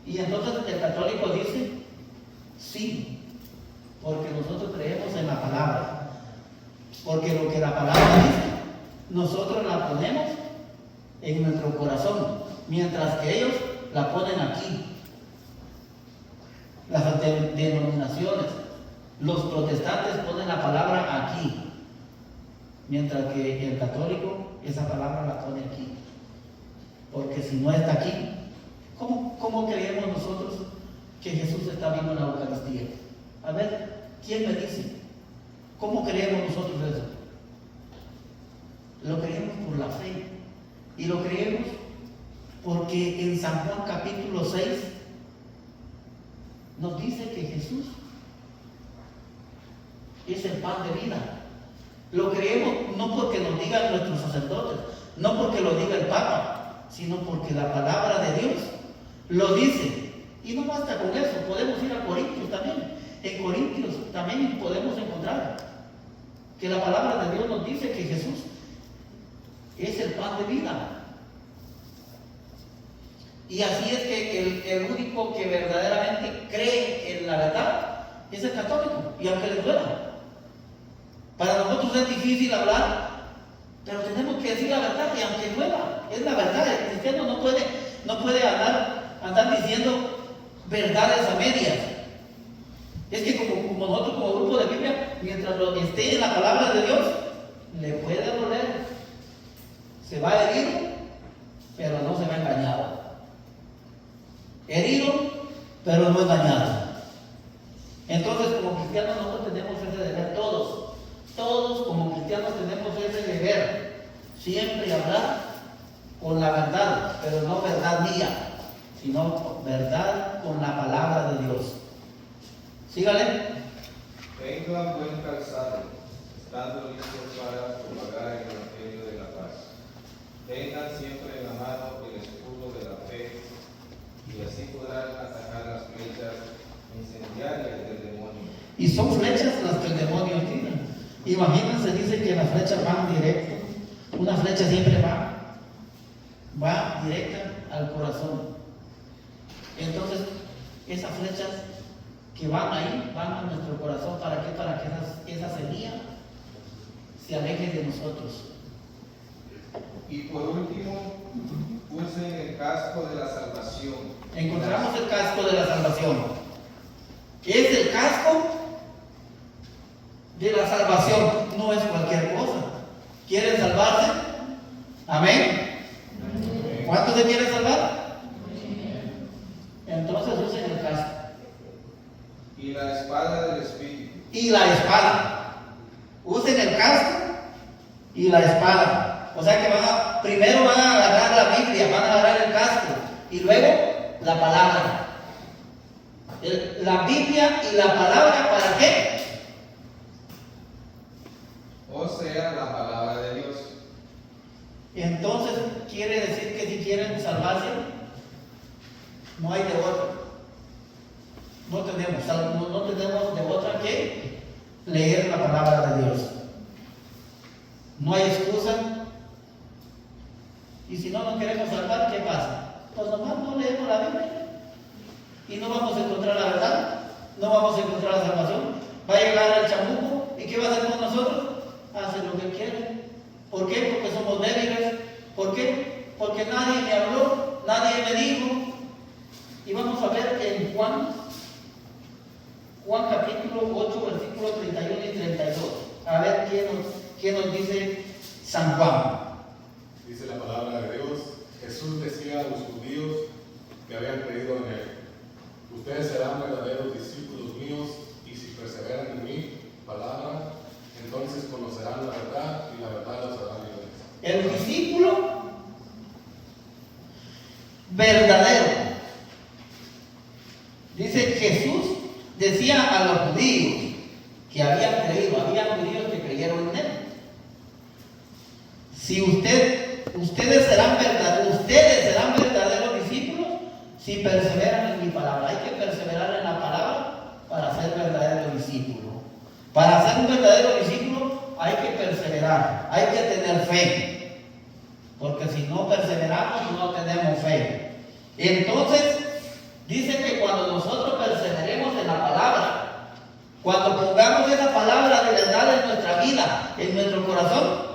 [SPEAKER 1] Y entonces el católico dice, sí, porque nosotros creemos en la palabra, porque lo que la palabra dice, nosotros la ponemos en nuestro corazón, mientras que ellos la ponen aquí. Las denominaciones, los protestantes ponen la palabra aquí, mientras que el católico esa palabra la pone aquí. Porque si no está aquí, ¿cómo creemos nosotros que Jesús está vivo en la Eucaristía? A ver, ¿quién me dice? ¿Cómo creemos nosotros eso? Lo creemos por la fe. Y lo creemos porque en San Juan capítulo 6 nos dice que Jesús es el pan de vida. Lo creemos no porque nos digan nuestros sacerdotes, no porque lo diga el Papa, sino porque la palabra de Dios lo dice. Y no basta con eso, podemos ir a Corintios también. En Corintios también podemos encontrar que la palabra de Dios nos dice que Jesús es el pan de vida. Y así es que el único que verdaderamente cree en la verdad es el católico, y aunque le duela. Para nosotros es difícil hablar, pero tenemos que decir la verdad, y aunque duela, es la verdad. El cristiano no puede andar diciendo verdades a medias. Es que como nosotros como grupo de Biblia, mientras lo esté en la palabra de Dios, le puede doler. Se va herido, pero no se va engañado. Herido, pero no engañado. Entonces, como cristianos nosotros tenemos ese deber, todos como cristianos tenemos ese deber, siempre hablar con la verdad, pero no verdad mía, sino verdad con la palabra de Dios. Sígale.
[SPEAKER 6] Tengan buen calzado, estando listos para propagar el evangelio de la paz. Tengan siempre en la mano el escudo de la fe, y así podrán atacar las flechas incendiarias del demonio.
[SPEAKER 1] Y son flechas las que el demonio tira. Imagínense, dice que las flechas van directo. Una flecha siempre va directa al corazón. Entonces, esas flechas que van ahí, van a nuestro corazón. ¿Para qué? Para que esa semilla se aleje de nosotros.
[SPEAKER 6] Y por último, usen el casco de la salvación.
[SPEAKER 1] Encontramos el casco de la salvación. Es el casco de la salvación, no es cualquier cosa. ¿Quieren salvarse? Amén. ¿Cuántos se quieren salvar? Entonces usen el casco.
[SPEAKER 6] Y la espada del Espíritu.
[SPEAKER 1] Y la espada. Usen el casco y la espada. O sea que primero van a agarrar la Biblia, van a agarrar el casco y luego la palabra. La Biblia y la palabra, ¿para qué?
[SPEAKER 6] O sea, la palabra de Dios.
[SPEAKER 1] Entonces quiere decir que si quieren salvarse, no hay de otra. No tenemos de otra que leer la palabra de Dios. No hay excusa. Y si no nos queremos salvar, ¿qué pasa? Pues nomás no leemos la Biblia. Y no vamos a encontrar la verdad, no vamos a encontrar la salvación. Va a llegar el chamuco, ¿y qué va a hacer con nosotros? Hace lo que quiere. ¿Por qué? Porque somos débiles. ¿Por qué? Porque nadie me habló, nadie me dijo. Y vamos a ver en Juan capítulo 8, versículos 31 y 32. A ver qué nos dice San Juan.
[SPEAKER 7] Dice la palabra de Dios: Jesús decía a los judíos que habían creído en él: ustedes serán verdaderos discípulos míos, y si perseveran en mi palabra, entonces conocerán la verdad, y la verdad los hará libres.
[SPEAKER 1] El discípulo verdadero. Dice Jesús decía a los judíos que habían creído, había judíos que creyeron en él. Si ustedes serán verdaderos discípulos si perseveran en mi palabra. Hay que perseverar en la palabra para ser verdadero discípulo. Para ser un verdadero discípulo hay que perseverar, hay que tener fe. Porque si no perseveramos, no tenemos fe. Entonces, dice que cuando nosotros perseveremos en la palabra, cuando pongamos esa palabra de verdad en nuestra vida, en nuestro corazón,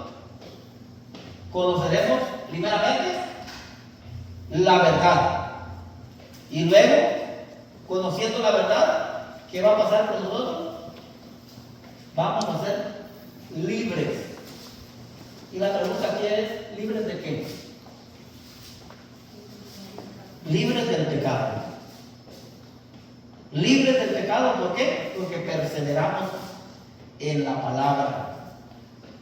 [SPEAKER 1] conoceremos primeramente la verdad. Y luego, conociendo la verdad, ¿qué va a pasar con nosotros? Vamos a ser libres. Y la pregunta aquí es: ¿libres de qué? Libres del pecado. Libres del pecado, ¿por qué? Porque perseveramos en la palabra.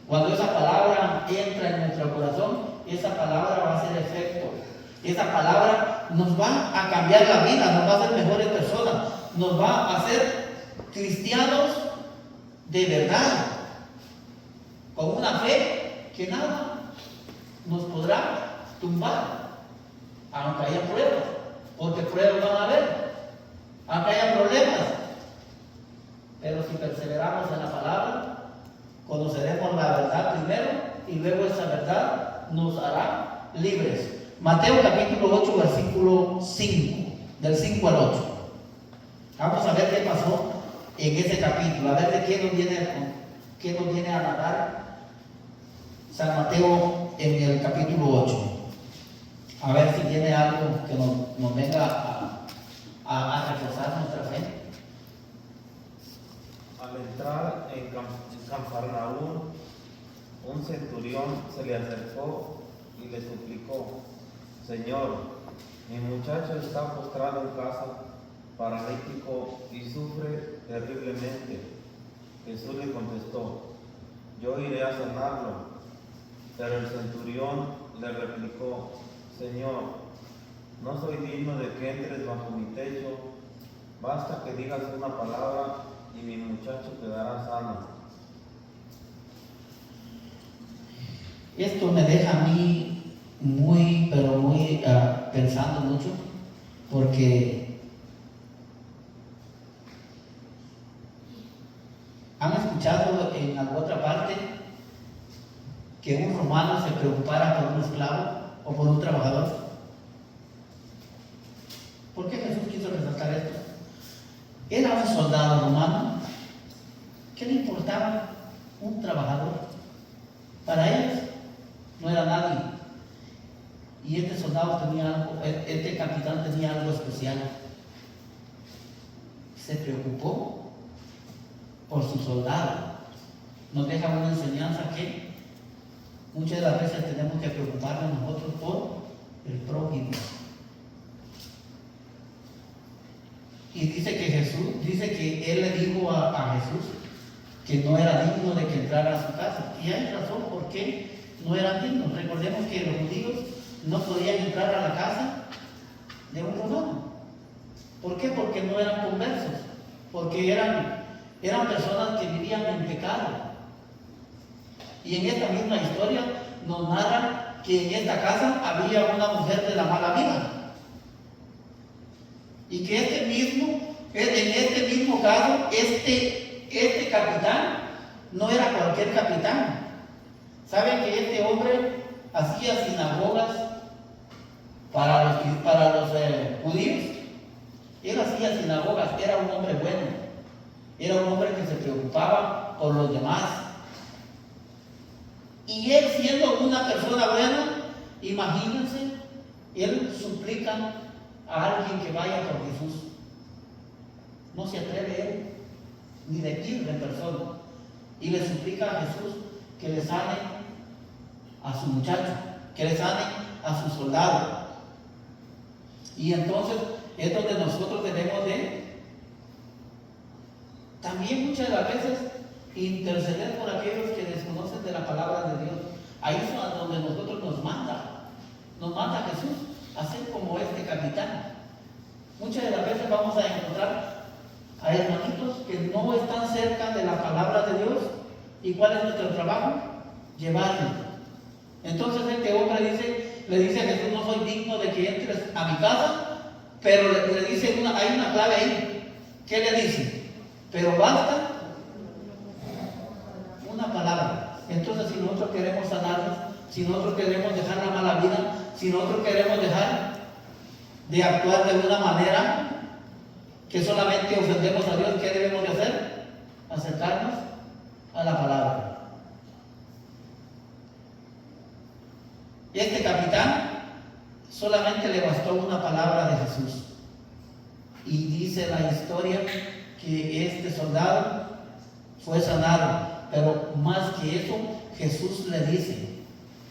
[SPEAKER 1] Cuando esa palabra entra en nuestro corazón, esa palabra va a hacer efecto. Esa palabra nos va a cambiar la vida, nos va a hacer mejores personas, nos va a hacer cristianos de verdad, con una fe que nada nos podrá tumbar, aunque haya pruebas, porque pruebas van a haber, aunque haya problemas. Pero si perseveramos en la palabra, conoceremos la verdad primero y luego esa verdad nos hará libres. Mateo capítulo 8, versículo 5, del 5 al 8. Vamos a ver qué pasó en ese capítulo, a ver de qué nos viene a narrar San Mateo en el capítulo 8. A ver si tiene algo que nos venga a reforzar nuestra fe.
[SPEAKER 8] entrar en Cafarnaúm, un centurión se le acercó y le suplicó: Señor, mi muchacho está postrado en casa, paralítico y sufre terriblemente. Jesús le contestó: yo iré a sanarlo. Pero el centurión le replicó: Señor, no soy digno de que entres bajo mi techo, basta que digas una palabra y mi muchacho quedará sano.
[SPEAKER 1] Esto me deja a mí pero muy pensando mucho, porque ¿han escuchado en alguna otra parte que un romano se preocupara por un esclavo o por un trabajador? ¿Por qué Jesús quiso resaltar esto? Era un soldado romano. ¿Qué le importaba un trabajador? Para ellos no era nadie. Y este soldado tenía algo, este capitán tenía algo especial. Se preocupó por su soldado. Nos deja una enseñanza que muchas de las veces tenemos que preocuparnos nosotros por el prójimo. Y dice que él le dijo a Jesús que no era digno de que entrara a su casa. Y hay razón por qué no eran dignos. Recordemos que los judíos no podían entrar a la casa de un romano. ¿Por qué? Porque no eran conversos. Porque eran personas que vivían en pecado. Y en esta misma historia nos narran que en esta casa había una mujer de la mala vida. Y que en este mismo caso, este capitán no era cualquier capitán. ¿Saben que este hombre hacía sinagogas para los judíos? Él hacía sinagogas, era un hombre bueno, era un hombre que se preocupaba por los demás. Y él, siendo una persona buena, imagínense, él suplica a alguien que vaya por Jesús. No se atreve él ni de ir en persona, y le suplica a Jesús que le sane a su muchacho, que le sane a su soldado. Y entonces es donde nosotros debemos de también muchas de las veces interceder por aquellos que desconocen de la palabra de Dios. Ahí es donde nosotros nos manda Jesús a ser como este capitán. Muchas de las veces vamos a encontrar a hermanitos que no están cerca de la palabra de Dios. ¿Y cuál es nuestro trabajo? Llevarlos. Entonces este hombre le dice a Jesús: no soy digno de que entres a mi casa, pero le dice hay una clave ahí. ¿Qué le dice? Pero basta una palabra. Entonces, si nosotros queremos sanarnos, si nosotros queremos dejar la mala vida, si nosotros queremos dejar de actuar de una manera que solamente ofendemos a Dios, ¿qué debemos de hacer? Acercarnos a la palabra. Este capitán solamente le bastó una palabra de Jesús. Y dice la historia que este soldado fue sanado. Pero más que eso, Jesús le dice,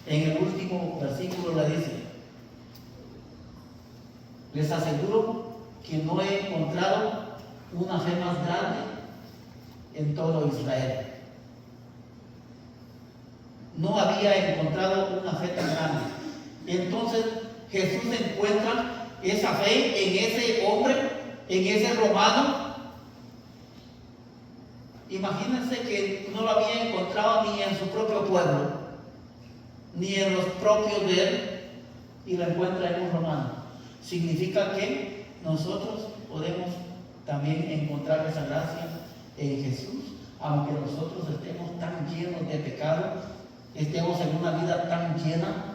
[SPEAKER 1] en el último versículo le dice: les aseguro que no he encontrado una fe más grande en todo Israel. No había encontrado una fe tan grande. Entonces Jesús encuentra esa fe en ese hombre, en ese romano. Imagínense que no lo había encontrado ni en su propio pueblo, ni en los propios de él, y lo encuentra en un romano. Significa que nosotros podemos también encontrar esa gracia en Jesús, aunque nosotros estemos tan llenos de pecado, estemos en una vida tan llena,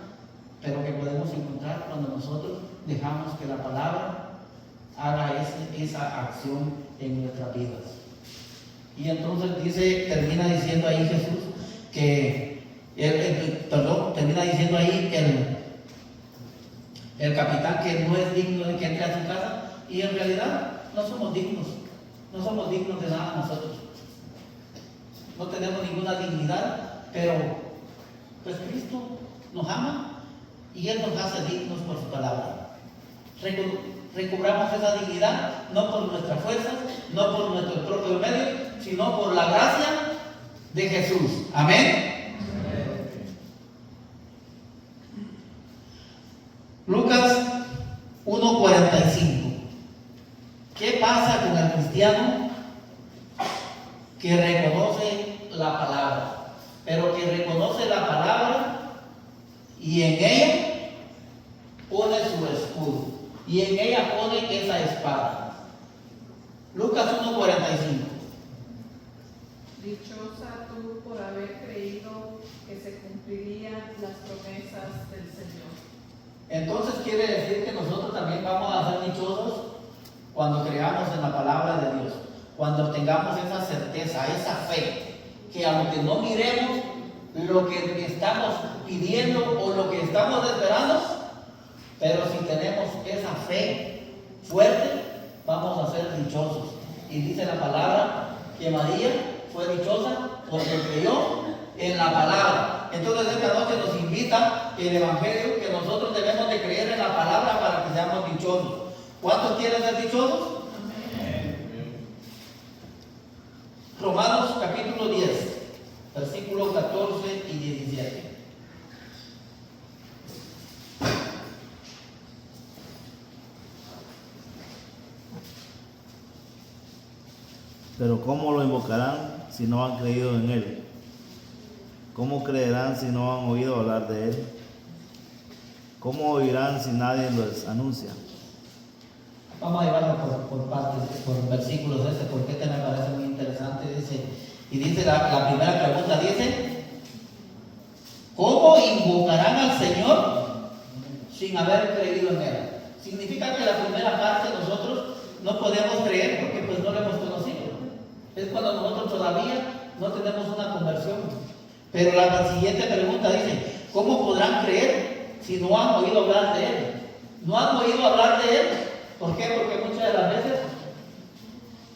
[SPEAKER 1] pero que podemos encontrar cuando nosotros dejamos que la palabra haga esa acción en nuestras vidas. Y entonces termina diciendo ahí Jesús que termina diciendo ahí el capitán que no es digno de que entre a su casa, y en realidad no somos dignos de nada nosotros. no tenemos ninguna dignidad, pero pues Cristo nos ama y Él nos hace dignos por su palabra. Recobramos esa dignidad no por nuestras fuerzas, no por nuestro propio medio, sino por la gracia de Jesús. Amén. Lucas 1:45. ¿Qué pasa con el cristiano que reconoce la palabra? Pero que reconoce la palabra y en ella pone su escudo y en ella pone esa espada. Lucas 1:45.
[SPEAKER 5] Dichosa tú por haber creído que se cumplirían las promesas del Señor.
[SPEAKER 1] Entonces quiere decir que nosotros también vamos a ser dichosos cuando creamos en la palabra de Dios, cuando tengamos esa certeza, esa fe, que aunque no miremos lo que estamos pidiendo o lo que estamos esperando, pero si tenemos esa fe fuerte, vamos a ser dichosos. Y dice la palabra que María fue dichosa porque creyó en la palabra. Entonces esta noche nos invita el Evangelio que nosotros debemos de creer en la palabra para que seamos dichosos. ¿Cuántos quieren ser dichosos? Romanos capítulo 10, versículos 14 y 17.
[SPEAKER 9] Pero ¿cómo lo invocarán si no han creído en Él? ¿Cómo creerán si no han oído hablar de Él? ¿Cómo oirán si nadie los anuncia?
[SPEAKER 1] Vamos a llevarlo por partes, por versículos porque este me parece muy interesante. Dice la primera pregunta, dice, ¿cómo invocarán al Señor sin haber creído en Él? Significa que la primera parte nosotros no podemos creer porque pues no lo hemos conocido. Es cuando nosotros todavía no tenemos una conversión. Pero la siguiente pregunta dice, ¿cómo podrán creer si no han oído hablar de Él? ¿No han oído hablar de Él? ¿Por qué? Porque muchas de las veces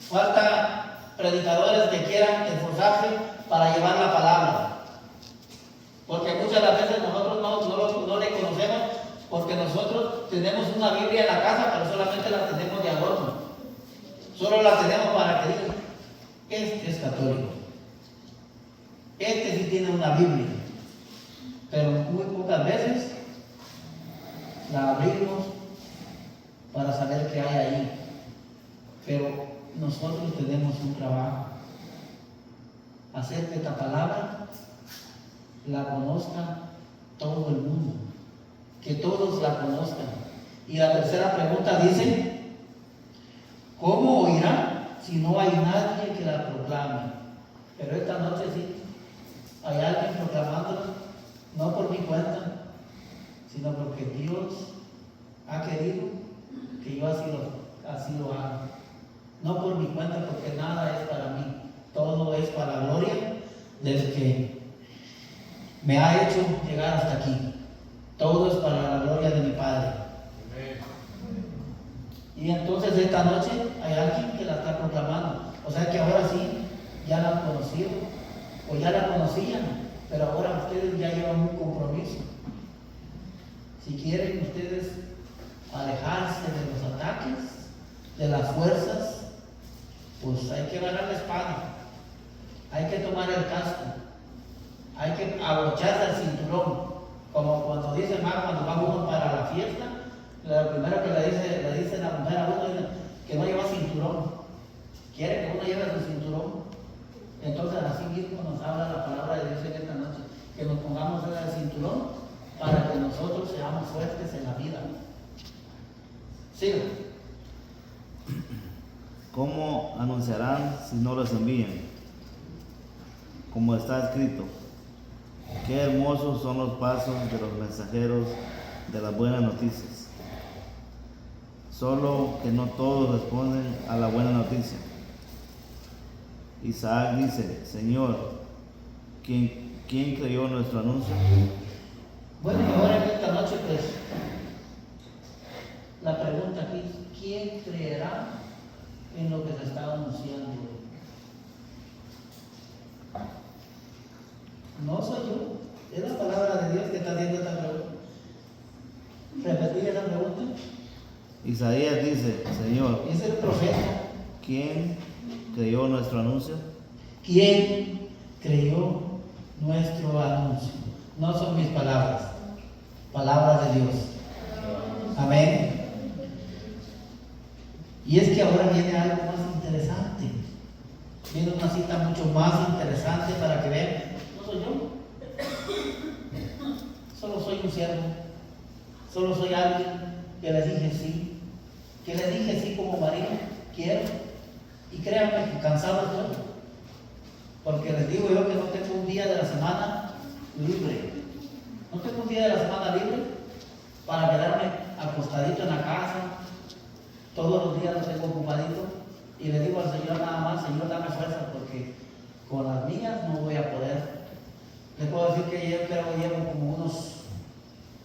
[SPEAKER 1] faltan predicadores que quieran esforzarse para llevar la palabra. Porque muchas de las veces nosotros no le conocemos porque nosotros tenemos una Biblia en la casa, pero solamente la tenemos de adorno. Solo la tenemos para que digan, este es católico. Este sí tiene una Biblia. Pero muy pocas veces la abrimos para saber qué hay ahí. Pero nosotros tenemos un trabajo. Hacer que esta palabra la conozca todo el mundo. Que todos la conozcan. Y la tercera pregunta dice, ¿cómo oirán si no hay nadie que la proclame? Pero esta noche sí, hay alguien proclamándola, no por mi cuenta, sino porque Dios ha querido que yo así lo haga. No por mi cuenta, porque nada es para mí, todo es para la gloria del que me ha hecho llegar hasta aquí. Todo es para la gloria de mi Padre. Y entonces esta noche hay alguien que la está proclamando. O sea que ahora sí, ya la han conocido, o ya la conocían, pero ahora ustedes ya llevan un compromiso. Si quieren ustedes alejarse de los ataques, de las fuerzas, pues hay que agarrar la espada, hay que tomar el casco, hay que abrocharse el cinturón, como cuando dice Mar, cuando va uno para la fiesta, lo primero que le dice la mujer a uno es que no lleva cinturón, quiere que uno lleve su cinturón. Entonces así mismo nos habla la palabra de Dios en esta noche, que nos pongamos en el cinturón para que nosotros seamos fuertes en la vida. Siga.
[SPEAKER 9] ¿Cómo anunciarán si no los envían? Como está escrito, qué hermosos son los pasos de los mensajeros de las buenas noticias. Solo que no todos responden a la buena noticia. Isaac dice, Señor, ¿quién creyó nuestro anuncio?
[SPEAKER 1] Bueno, y ahora en esta noche, pues, la pregunta aquí es, ¿quién creerá en lo que se está anunciando? No soy yo. Es la palabra de Dios que está haciendo esta pregunta. Repetí esa pregunta.
[SPEAKER 9] Isaías dice, Señor,
[SPEAKER 1] Es el profeta.
[SPEAKER 9] ¿quién creyó nuestro anuncio?
[SPEAKER 1] ¿Quién creyó nuestro anuncio? No son mis palabras, palabras de Dios. Amén. Y es que ahora viene algo más interesante. Viene una cita mucho más interesante para que vean. No soy yo. Solo soy un siervo. Solo soy alguien que les dije sí. Que les dije sí como marido. Quiero. Y créanme que cansado estoy. Porque les digo yo que no tengo un día de la semana libre. No tengo un día de la semana libre para quedarme acostadito en la casa. Todos los días lo tengo ocupadito. Y le digo al Señor nada más, Señor, dame fuerza porque con las mías no voy a poder. Les puedo decir que yo creo que llevo como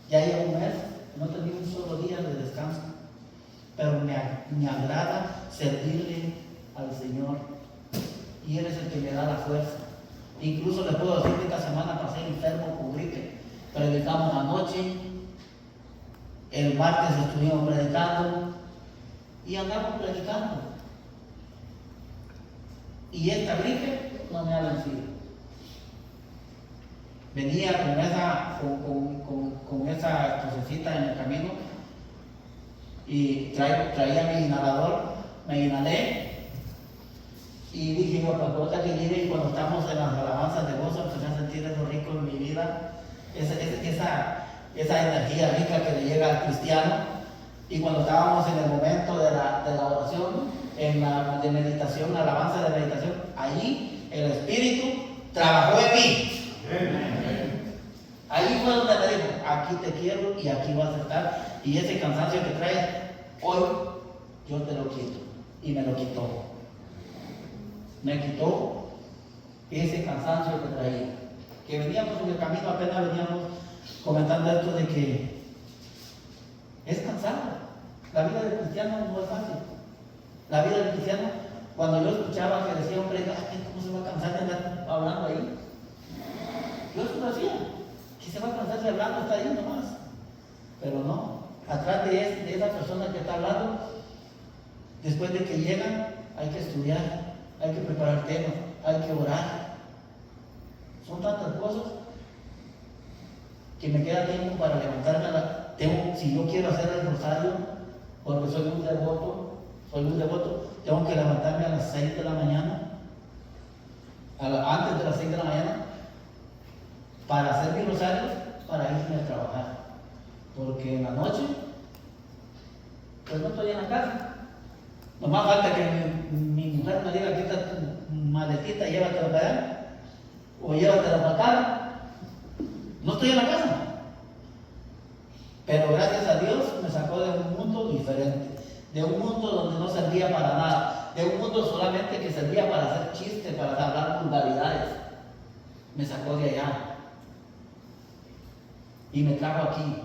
[SPEAKER 1] ya llevo un mes, no he tenido un solo día de descanso. Pero me agrada servirle al Señor. Y Él es el que me da la fuerza. Incluso les puedo decir que esta semana pasé enfermo con gripe. Predicamos anoche, el martes estuvimos predicando y andamos predicando. Y esta gripe no me ha vencido. Venía con esa tosecita en el camino y traía mi inhalador, me inhalé y dije yo, para ahorita que llegue y cuando estamos en las alabanzas de gozo empecé a sentir eso rico en mi vida, esa energía rica que le llega al cristiano. Y cuando estábamos en el momento de la oración, de meditación, alabanza de meditación, allí el Espíritu trabajó en mí. Ahí fue donde me dijo, aquí te quiero y aquí vas a estar. Y ese cansancio que traes, hoy yo te lo quito. Y me lo quitó. Me quitó ese cansancio que traía. Que veníamos en el camino, apenas veníamos comentando esto de que es cansado. La vida del cristiano no es fácil. La vida del cristiano, cuando yo escuchaba que decía, hombre, ¿cómo se va a cansar de andar hablando ahí? Yo eso lo decía, que se va a cansar de hablando, está ahí nomás. Pero no, atrás de esa persona que está hablando, después de que llegan, hay que estudiar, hay que preparar temas, hay que orar. Son tantas cosas que me queda tiempo para levantarme. Si yo quiero hacer el rosario, porque soy muy devoto, tengo que levantarme a las 6 de la mañana, antes de las 6 de la mañana, para hacer mi rosario, para irme a trabajar. Porque en la noche, pues no estoy en la casa. Nomás falta que mi mujer me diga, quita tu maletita, llévatela para allá, o llévatela para acá. No estoy en la casa. Pero gracias a Dios me sacó de un mundo diferente. De un mundo donde no servía para nada. De un mundo solamente que servía para hacer chistes, para hablar vulgaridades. Me sacó de allá. Y me trajo aquí.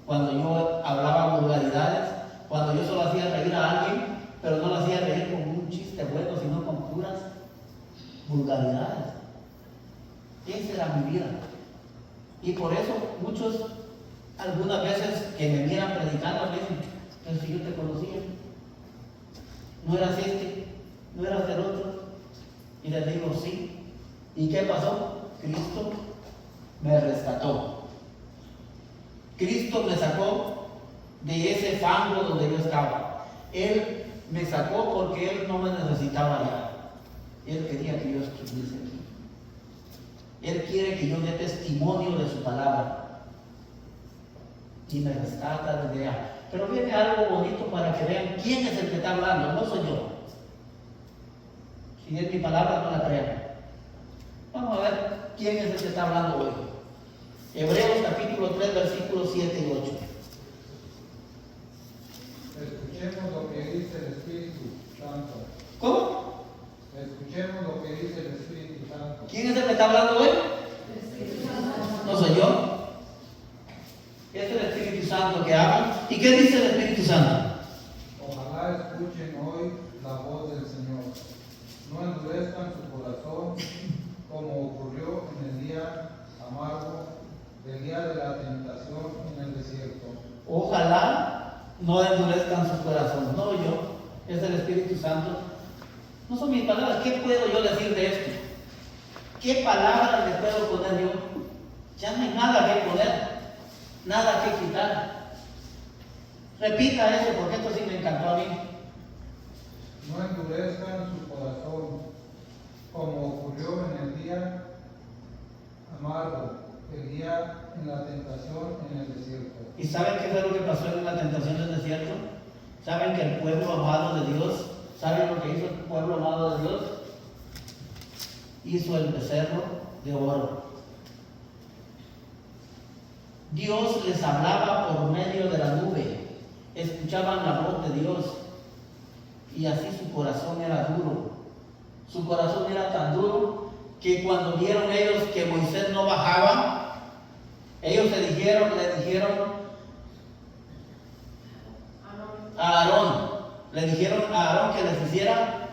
[SPEAKER 1] Cuando yo hablaba vulgaridades, cuando yo solo hacía reír a alguien, pero no lo hacía reír con un chiste bueno, sino con puras vulgaridades. Esa era mi vida. Y por eso muchos, algunas veces que me miran predicando, me dicen, pero si yo te conocía, no eras este, no eras el otro. Y les digo, sí. ¿Y qué pasó? Cristo me rescató. Cristo me sacó de ese fango donde yo estaba. Él me sacó porque Él no me necesitaba ya. Él quería que yo estuviese aquí. Él quiere que yo dé testimonio de su palabra. Y me rescata desde allá. Pero viene algo bonito para que vean quién es el que está hablando, no soy yo. Si es mi palabra, no la crean. Vamos a ver quién es el que está hablando hoy. Hebreos capítulo 3, versículos 7 y 8.
[SPEAKER 4] Escuchemos lo que dice el Espíritu Santo.
[SPEAKER 1] ¿Cómo?
[SPEAKER 4] Escuchemos lo que dice el Espíritu Santo.
[SPEAKER 1] ¿Quién es el que está hablando hoy? No soy yo. Es el Espíritu Santo que habla. ¿Y qué dice el Espíritu Santo?
[SPEAKER 4] Ojalá escuchen hoy la voz del Señor. No endurezcan su corazón como ocurrió en el día amargo del día de la tentación en el desierto.
[SPEAKER 1] Ojalá no endurezcan su corazón. No yo, es el Espíritu Santo. No son mis palabras. ¿Qué puedo yo decir de esto? ¿Qué palabras le puedo poner yo? Ya no hay nada que poner, nada que quitar. Repita eso, porque esto sí me encantó a mí.
[SPEAKER 4] No endurezcan su corazón, como ocurrió en el día amargo, el día en la tentación en el desierto.
[SPEAKER 1] ¿Y saben qué fue lo que pasó en la tentación del desierto? ¿Saben que el pueblo amado de Dios, saben lo que hizo el pueblo amado de Dios? Hizo el becerro de oro. Dios les hablaba por medio de la nube, escuchaban la voz de Dios y así su corazón era duro. Su corazón era tan duro que cuando vieron ellos que Moisés no bajaba, ellos le dijeron a Aarón, que les hiciera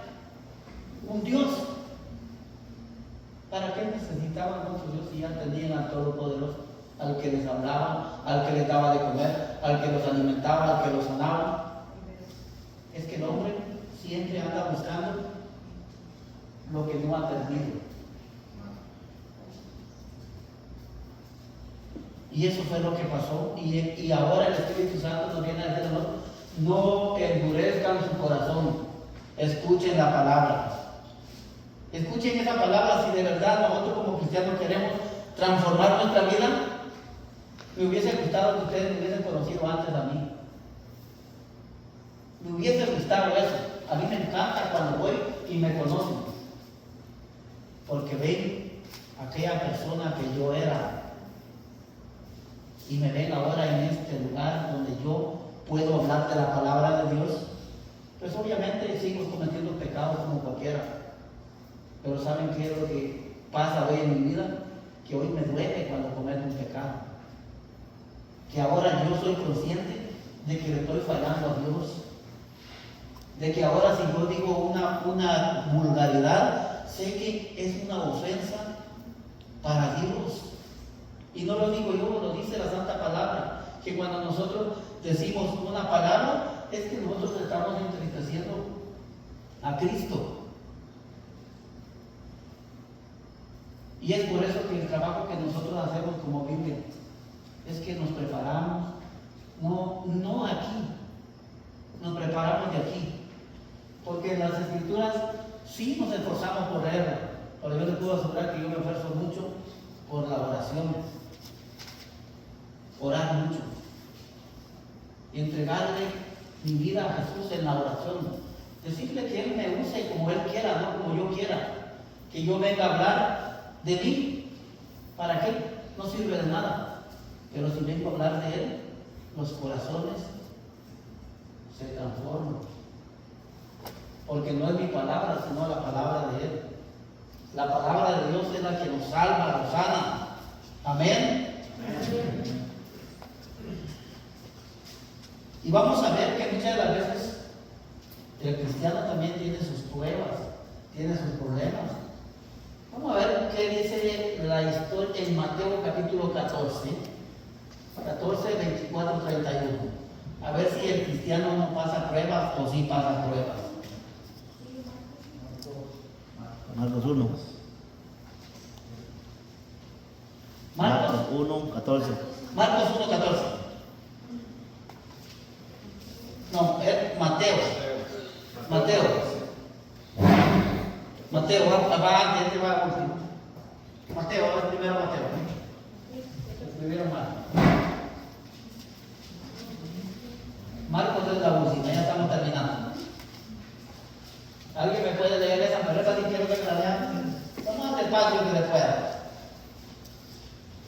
[SPEAKER 1] un Dios. ¿Para qué necesitaban otro Dios si ya tenían al Todopoderoso? Al que les hablaba, al que les daba de comer, al que los alimentaba, al que los sanaba. Es que el hombre siempre anda buscando lo que no ha perdido. Y eso fue lo que pasó. Y ahora el Espíritu Santo nos viene a decir, no endurezcan su corazón. Escuchen la palabra. Escuchen esa palabra si de verdad nosotros como cristianos queremos transformar nuestra vida. Me hubiese gustado que ustedes me hubiesen conocido antes a mí. Me hubiese gustado eso. A mí me encanta cuando voy y me conocen. Porque ven aquella persona que yo era. Y me ven ahora en este lugar donde yo puedo hablar de la palabra de Dios. Pues obviamente sigo cometiendo pecados como cualquiera. Pero ¿saben qué es lo que pasa hoy en mi vida? Que hoy me duele cuando cometo un pecado. Que ahora yo soy consciente de que le estoy fallando a Dios. De que ahora si yo digo una vulgaridad, sé que es una ofensa para Dios. Y no lo digo yo, lo dice la Santa Palabra, que cuando nosotros decimos una palabra, es que nosotros estamos entristeciendo a Cristo. Y es por eso que el trabajo que nosotros hacemos como Biblia, es que nos preparamos, no aquí, nos preparamos de aquí. Porque en las Escrituras sí nos esforzamos por leerlas, pero yo les puedo asegurar que yo me esfuerzo mucho por la oración. Orar mucho y entregarle mi vida a Jesús en la oración, decirle que Él me use como Él quiera, no como yo quiera, que yo venga a hablar de mí. ¿Para qué? No sirve de nada, pero si vengo a hablar de Él, los corazones se transforman, porque no es mi palabra, sino la palabra de Él. La palabra de Dios es la que nos salva, nos sana. Amén. Amén. Y vamos a ver que muchas de las veces el cristiano también tiene sus pruebas, tiene sus problemas. Vamos a ver qué dice la historia en Mateo capítulo 14, 24, 31. A ver si el cristiano no pasa pruebas o sí pasa pruebas.
[SPEAKER 9] Marcos 1. Marcos 1, 14.
[SPEAKER 1] Marcos 1, 14. No, es Mateo. Mateo, va antes, va último. Mateo, va primero Mateo. El primero Marcos es la última, ya estamos terminando. ¿Alguien me puede leer esa? Pero esa sí quiero que me la lean. Lo más despacio que se pueda.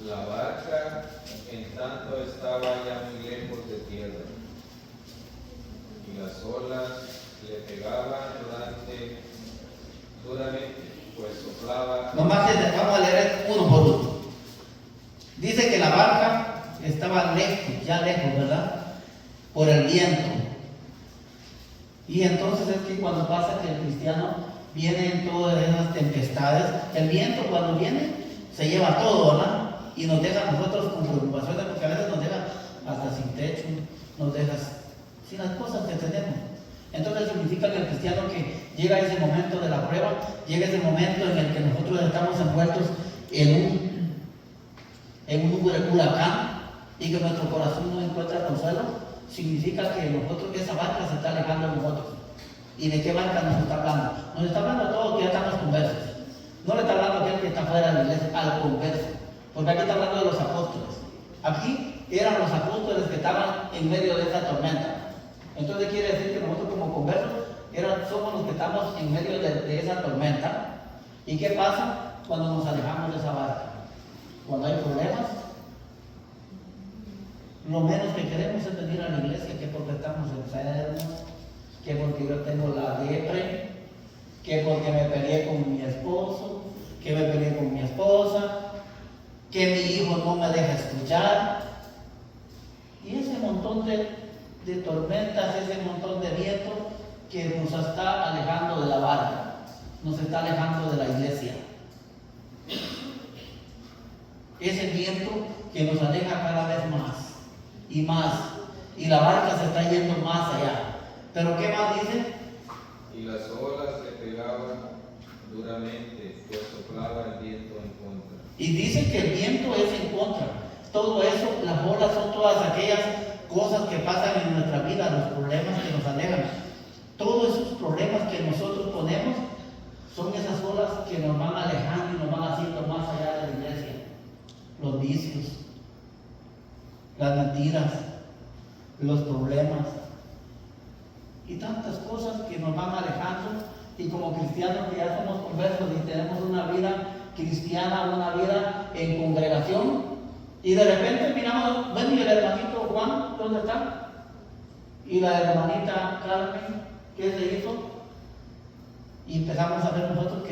[SPEAKER 6] La barca, en tanto, estaba ya muy lejos de tierra, y las olas le pegaban duramente, pues soplaba.
[SPEAKER 1] Nomás vamos a leer uno por uno. Dice que la barca estaba lejos, ya lejos, ¿verdad? Por el viento. Y entonces es que cuando pasa que el cristiano viene en todas esas tempestades, el viento cuando viene se lleva todo, ¿verdad? y nos deja a nosotros con preocupaciones, porque a veces nos deja hasta sin techo, nos deja sin las cosas que tenemos. Entonces significa que el cristiano que llega a ese momento de la prueba, llega ese momento en el que nosotros estamos envueltos en un huracán y que nuestro corazón no encuentra consuelo, significa que nosotros, esa barca se está alejando de nosotros. ¿Y de qué barca nos está hablando? Nos está hablando a todos que ya estamos conversos. No le está hablando a aquel que está fuera de la iglesia, al converso. Porque aquí está hablando de los apóstoles. Aquí eran los apóstoles que estaban en medio de esa tormenta. Entonces quiere decir que nosotros como conversos somos los que estamos en medio de esa tormenta. ¿Y qué pasa cuando nos alejamos de esa barca? Cuando hay problemas, lo menos que queremos es venir a la iglesia, que porque estamos enfermos, que porque yo tengo la depre, que porque me peleé con mi esposo, que me peleé con mi esposa, que mi hijo no me deja escuchar. Y ese montón de tormentas, ese montón de viento que nos está alejando de la barca, nos está alejando de la iglesia. Ese viento que nos aleja cada vez más y más, y la barca se está yendo más allá. Pero ¿qué más dice?
[SPEAKER 6] Y las olas le pegaban duramente, pues soplaba el viento en contra.
[SPEAKER 1] Y dice que el viento es en contra. Todo eso, las olas son todas aquellas cosas que pasan en nuestra vida, los problemas que nos alejan. Todos esos problemas que nosotros ponemos son esas olas que nos van alejando y nos van haciendo más allá de la iglesia. Los vicios, las mentiras, los problemas y tantas cosas que nos van alejando. Y como cristianos que ya somos conversos y tenemos una vida cristiana, una vida en congregación, y de repente miramos, bueno, y el hermanito Juan, ¿dónde está? Y la hermanita Carmen, ¿qué se hizo? Y empezamos a ver nosotros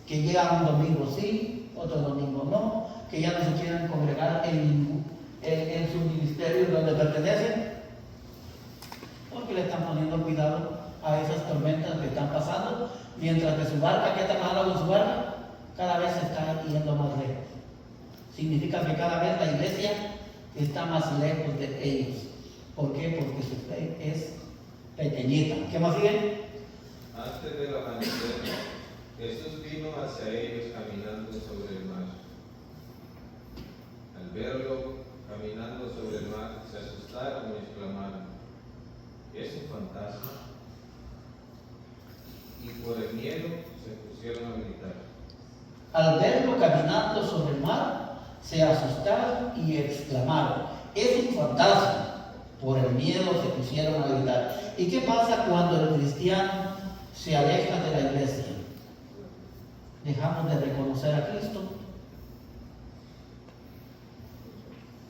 [SPEAKER 1] que llegan un domingo sí, otro domingo no, que ya no se quieren congregar en su ministerio donde pertenecen, porque le están poniendo cuidado a esas tormentas que están pasando, mientras que su barca, ¿qué está pasando con su barca? Cada vez se está yendo más lejos. Significa que cada vez la iglesia está más lejos de ellos. ¿Por qué? Porque su fe es pequeñita. ¿Qué más sigue?
[SPEAKER 6] Antes del amanecer, Jesús vino hacia ellos caminando sobre el mar. Al verlo caminando sobre el mar, se asustaron y exclamaron: ¿es un fantasma? Y por el miedo se pusieron a gritar.
[SPEAKER 1] Al verlo caminando sobre el mar, se asustaron y exclamaron: es un fantasma. Por el miedo se pusieron a gritar. ¿Y qué pasa cuando el cristiano se aleja de la iglesia? Dejamos de reconocer a Cristo.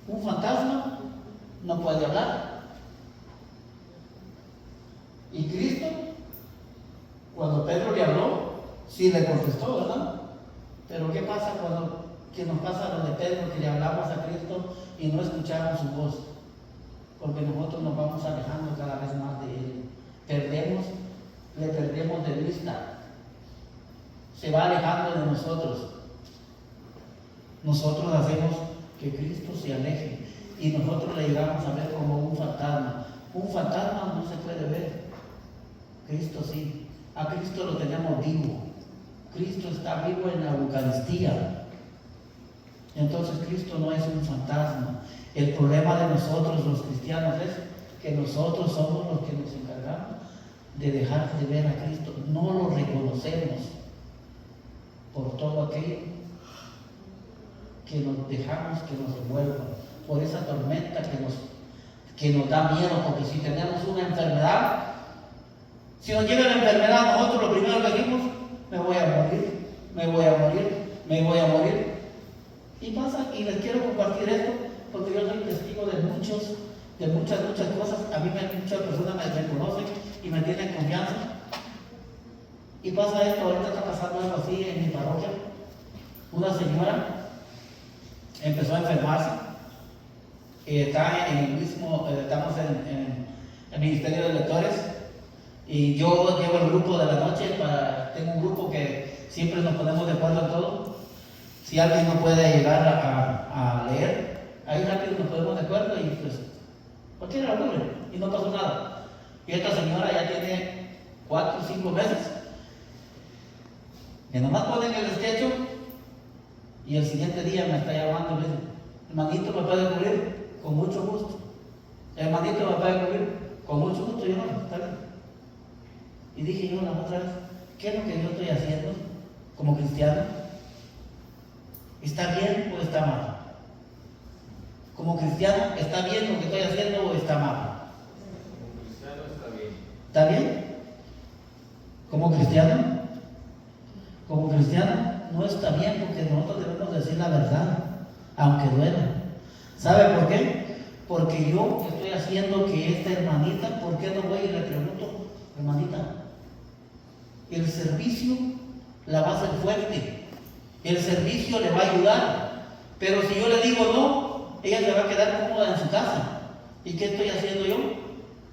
[SPEAKER 1] Un fantasma no puede hablar. Y Cristo, cuando Pedro le habló, sí le contestó, ¿verdad? Pero ¿qué pasa que nos pasa lo de Pedro, que le hablamos a Cristo y no escuchamos su voz? Porque nosotros nos vamos alejando cada vez más de Él. Le perdemos de vista. Se va alejando de nosotros. Nosotros hacemos que Cristo se aleje y nosotros le llegamos a ver como un fantasma. Un fantasma no se puede ver. Cristo sí. A Cristo lo tenemos vivo. Cristo está vivo en la Eucaristía. Entonces Cristo no es un fantasma. El problema de nosotros los cristianos es que nosotros somos los que nos encargamos de dejar de ver a Cristo. No lo reconocemos por todo aquello que nos dejamos que nos envuelva, por esa tormenta que nos da miedo, porque si tenemos una enfermedad, si nos llega la enfermedad, nosotros lo primero que decimos: me voy a morir, me voy a morir, me voy a morir. Y pasa, y les quiero compartir esto, porque yo soy testigo de muchas cosas. A mí muchas personas me reconocen y me tienen confianza. Y pasa esto, ahorita está pasando algo así en mi parroquia. Una señora empezó a enfermarse. Está en el mismo, estamos en el Ministerio de Lectores. Y yo llevo el grupo de la noche, tengo un grupo que siempre nos ponemos de acuerdo en todo. Si alguien no puede llegar a leer, ahí rápido nos ponemos de acuerdo y pues cualquiera lo cubre y no pasó nada. Y esta señora ya tiene 4 o 5 meses que nomás ponen el sketch y el siguiente día me está llamando y me dice, hermanito, ¿me puede cubrir? Con mucho gusto. Hermanito, ¿me puede cubrir? Con mucho gusto. Yo no, está bien. Y dije yo la otra vez, ¿qué es lo que yo estoy haciendo como cristiano? ¿Está bien o está mal? Como cristiano, ¿está bien lo que estoy haciendo o está mal?
[SPEAKER 6] Como cristiano está bien.
[SPEAKER 1] ¿Está bien? Como cristiano, no está bien porque nosotros debemos decir la verdad, aunque duela. ¿Sabe por qué? Porque yo estoy haciendo que esta hermanita, ¿por qué no voy y le pregunto, hermanita? El servicio la va a hacer fuerte, el servicio le va a ayudar, pero si yo le digo no, ella se va a quedar cómoda en su casa. ¿Y qué estoy haciendo yo?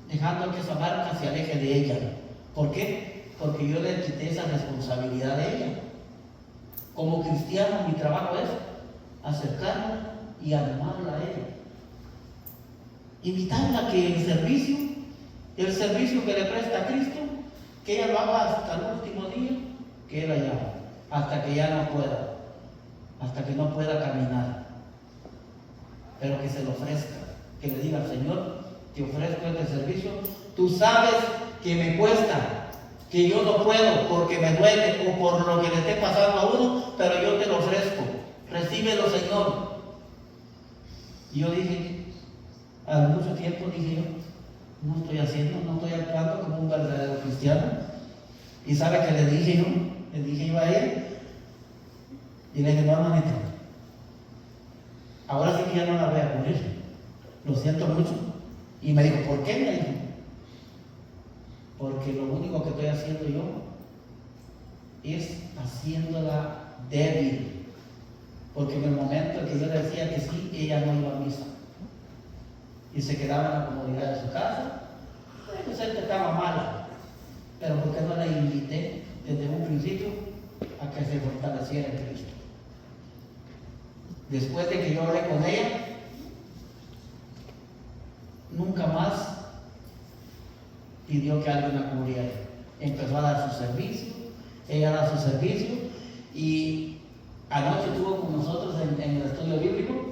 [SPEAKER 1] Dejando que esa marca se aleje de ella. ¿Por qué? Porque yo le quité esa responsabilidad de ella. Como cristiano, mi trabajo es acercarla y animarla a ella. Invitarla a que el servicio que le presta a Cristo, que ella lo haga hasta el último día que Él la llama, hasta que ya no pueda, hasta que no pueda caminar. Pero que se lo ofrezca, que le diga al Señor, te ofrezco este servicio, tú sabes que me cuesta, que yo no puedo porque me duele o por lo que le esté pasando a uno, pero yo te lo ofrezco, recíbelo, Señor. Y yo dije, a mucho tiempo dije yo, no estoy actuando como un verdadero cristiano. Y sabe que le dije yo a ella, y le dije, no, hermanita, ahora sí que ya no la voy a cubrir, lo siento mucho. Y me dijo, ¿por qué? Me dijo, porque lo único que estoy haciendo yo es haciéndola débil, porque en el momento en que yo le decía que sí, ella no iba a misa y se quedaba en la comodidad de su casa. Pues él estaba mala, pero ¿por qué no la invité desde un principio a que se fortaleciera en Cristo? Después de que yo hablé con ella, nunca más pidió que alguien la cubriera. Empezó a dar su servicio, ella da su servicio, y anoche estuvo con nosotros en el estudio bíblico.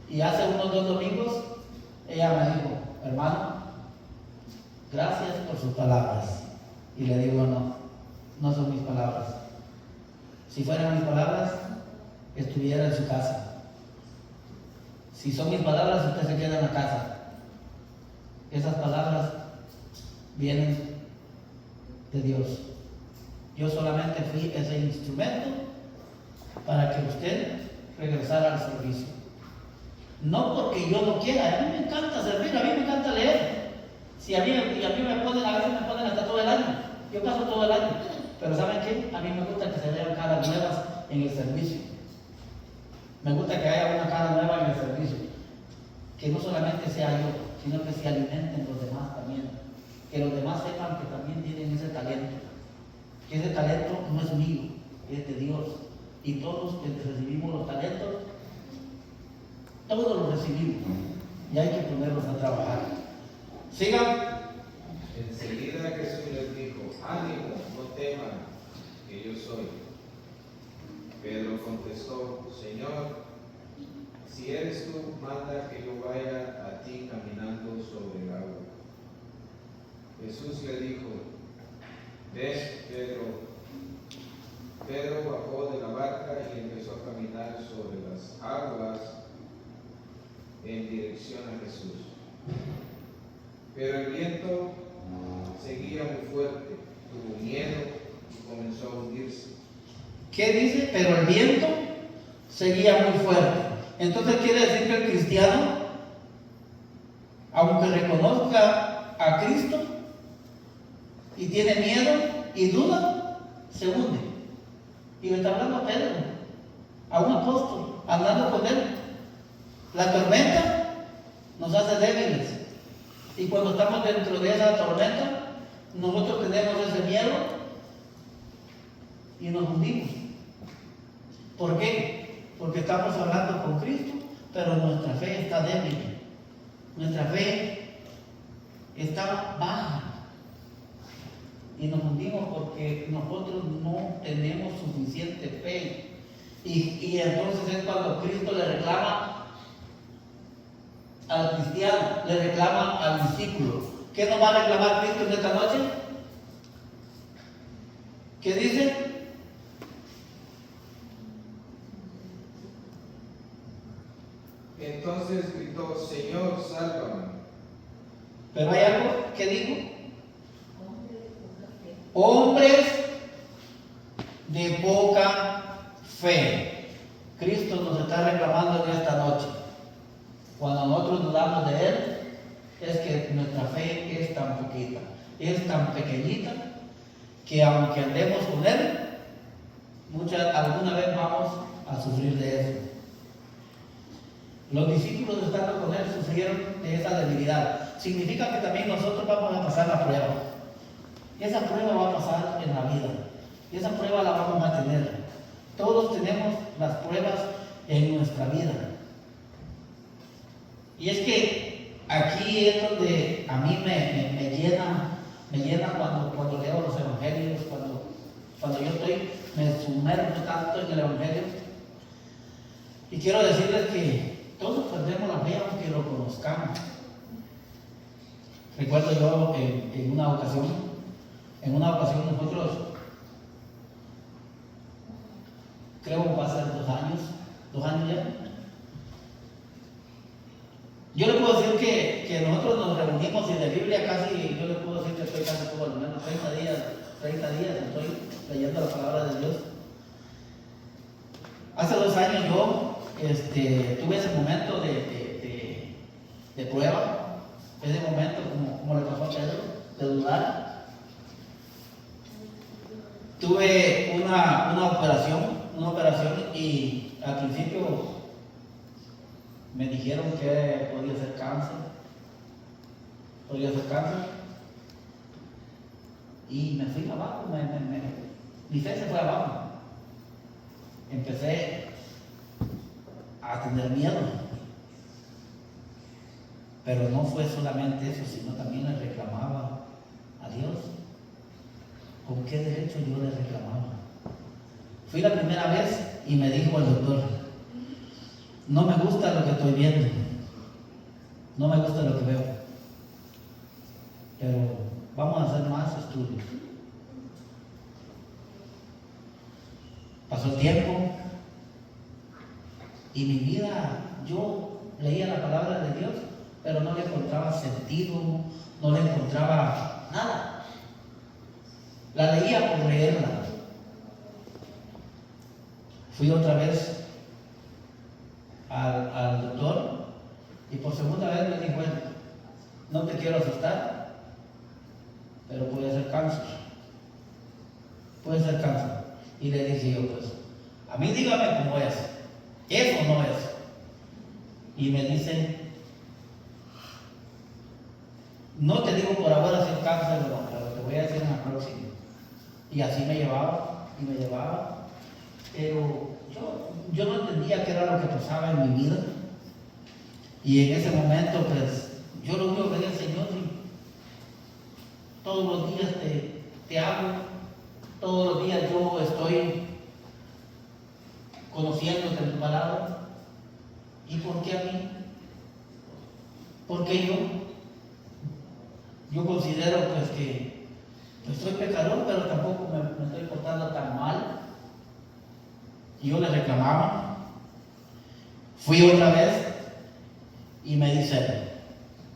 [SPEAKER 1] Y hace unos 2 domingos ella me dijo, hermano, gracias por sus palabras. Y le digo, no son mis palabras. Si fueran mis palabras, estuviera en su casa. Si son mis palabras, usted se queda en la casa. Esas palabras vienen de Dios. Yo solamente fui ese instrumento para que usted regresara al servicio. No porque yo no quiera, a mí me encanta servir, a mí me encanta leer. Si a mí me ponen, a veces me ponen hasta todo el año. Yo paso todo el año. Pero ¿saben qué? A mí me gusta que se vean caras nuevas en el servicio. Me gusta que haya una cara nueva en el servicio. Que no solamente sea yo, sino que se alimenten los demás también. Que los demás sepan que también tienen ese talento. Que ese talento no es mío, es de Dios. Y todos que recibimos los talentos, todos los recibimos. Y hay que ponerlos a trabajar. Sigan.
[SPEAKER 6] Enseguida Jesús les dijo, ánimo, no teman, que yo soy. Pedro contestó, Señor, si eres tú, manda que yo vaya a ti caminando sobre el agua. Jesús le dijo, ven, Pedro. Pedro bajó de la barca y empezó a caminar sobre las aguas en dirección a Jesús. Pero el viento seguía muy fuerte, tuvo miedo y comenzó a hundirse.
[SPEAKER 1] ¿Qué dice? Pero el viento seguía muy fuerte. Entonces quiere decir que el cristiano, aunque reconozca a Cristo y tiene miedo y duda, se hunde. Y le está hablando a Pedro, a un apóstol, hablando con él. La tormenta nos hace débiles. Y cuando estamos dentro de esa tormenta, nosotros tenemos ese miedo y nos hundimos. ¿Por qué? Porque estamos hablando con Cristo, pero nuestra fe está débil. Nuestra fe está baja. Y nos hundimos porque nosotros no tenemos suficiente fe. Y entonces es cuando Cristo le reclama al cristiano, le reclama al discípulo. ¿Qué nos va a reclamar Cristo en esta noche? ¿Qué dice?
[SPEAKER 6] Entonces gritó: Señor, sálvame.
[SPEAKER 1] Pero hay algo que dijo: hombres de poca fe. Cristo nos está reclamando en esta noche. Cuando nosotros dudamos de Él, es que nuestra fe es tan poquita, es tan pequeñita, que aunque andemos con Él, alguna vez vamos a sufrir de eso. Los discípulos estando con Él sufrieron de esa debilidad. Significa que también nosotros vamos a pasar la prueba. Y esa prueba va a pasar en la vida. Y esa prueba la vamos a tener. Todos tenemos las pruebas en nuestra vida. Y es que aquí es donde a mí me llena cuando leo los evangelios, cuando yo me sumerjo tanto en el evangelio. Y quiero decirles que todos perdemos la fe aunque lo conozcamos. Recuerdo yo en una ocasión nosotros, creo que va a ser 2 años ya. Yo le puedo decir que nosotros nos reunimos y de Biblia casi, yo le puedo decir que estoy casi por lo menos 30 días estoy leyendo la palabra de Dios. Hace 2 años yo tuve ese momento de prueba, ese momento como le pasó a Pedro, de dudar. Tuve una operación y al principio me dijeron que podía ser cáncer. Y me fui abajo, mi fe se fue abajo. Empecé a tener miedo. Pero no fue solamente eso, sino también le reclamaba a Dios. ¿Con qué derecho yo le reclamaba? Fui la primera vez y me dijo el doctor: no me gusta lo que estoy viendo, no me gusta lo que veo, pero vamos a hacer más estudios. Pasó el tiempo y mi vida, yo leía la palabra de Dios, pero no le encontraba sentido, no le encontraba nada. La leía por leerla. Fui otra vez al doctor y por segunda vez me dijo: bueno, no te quiero asustar, pero puede ser cáncer. Y le dije yo: pues, a mí dígame cómo es, eso no es. Y me dice: no te digo por ahora si es cáncer o no, pero te voy a decir en la próxima. Y así me llevaba, pero yo no entendía qué era lo que pasaba en mi vida. Y en ese momento, pues, yo lo único que le dije: Señor, todos los días te amo, todos los días yo estoy conociéndote tu palabra. ¿Y por qué a mí? ¿Por qué yo? Yo considero pues que soy pecador, pero tampoco me estoy portando tan mal. Y yo le reclamaba. Fui otra vez y me dice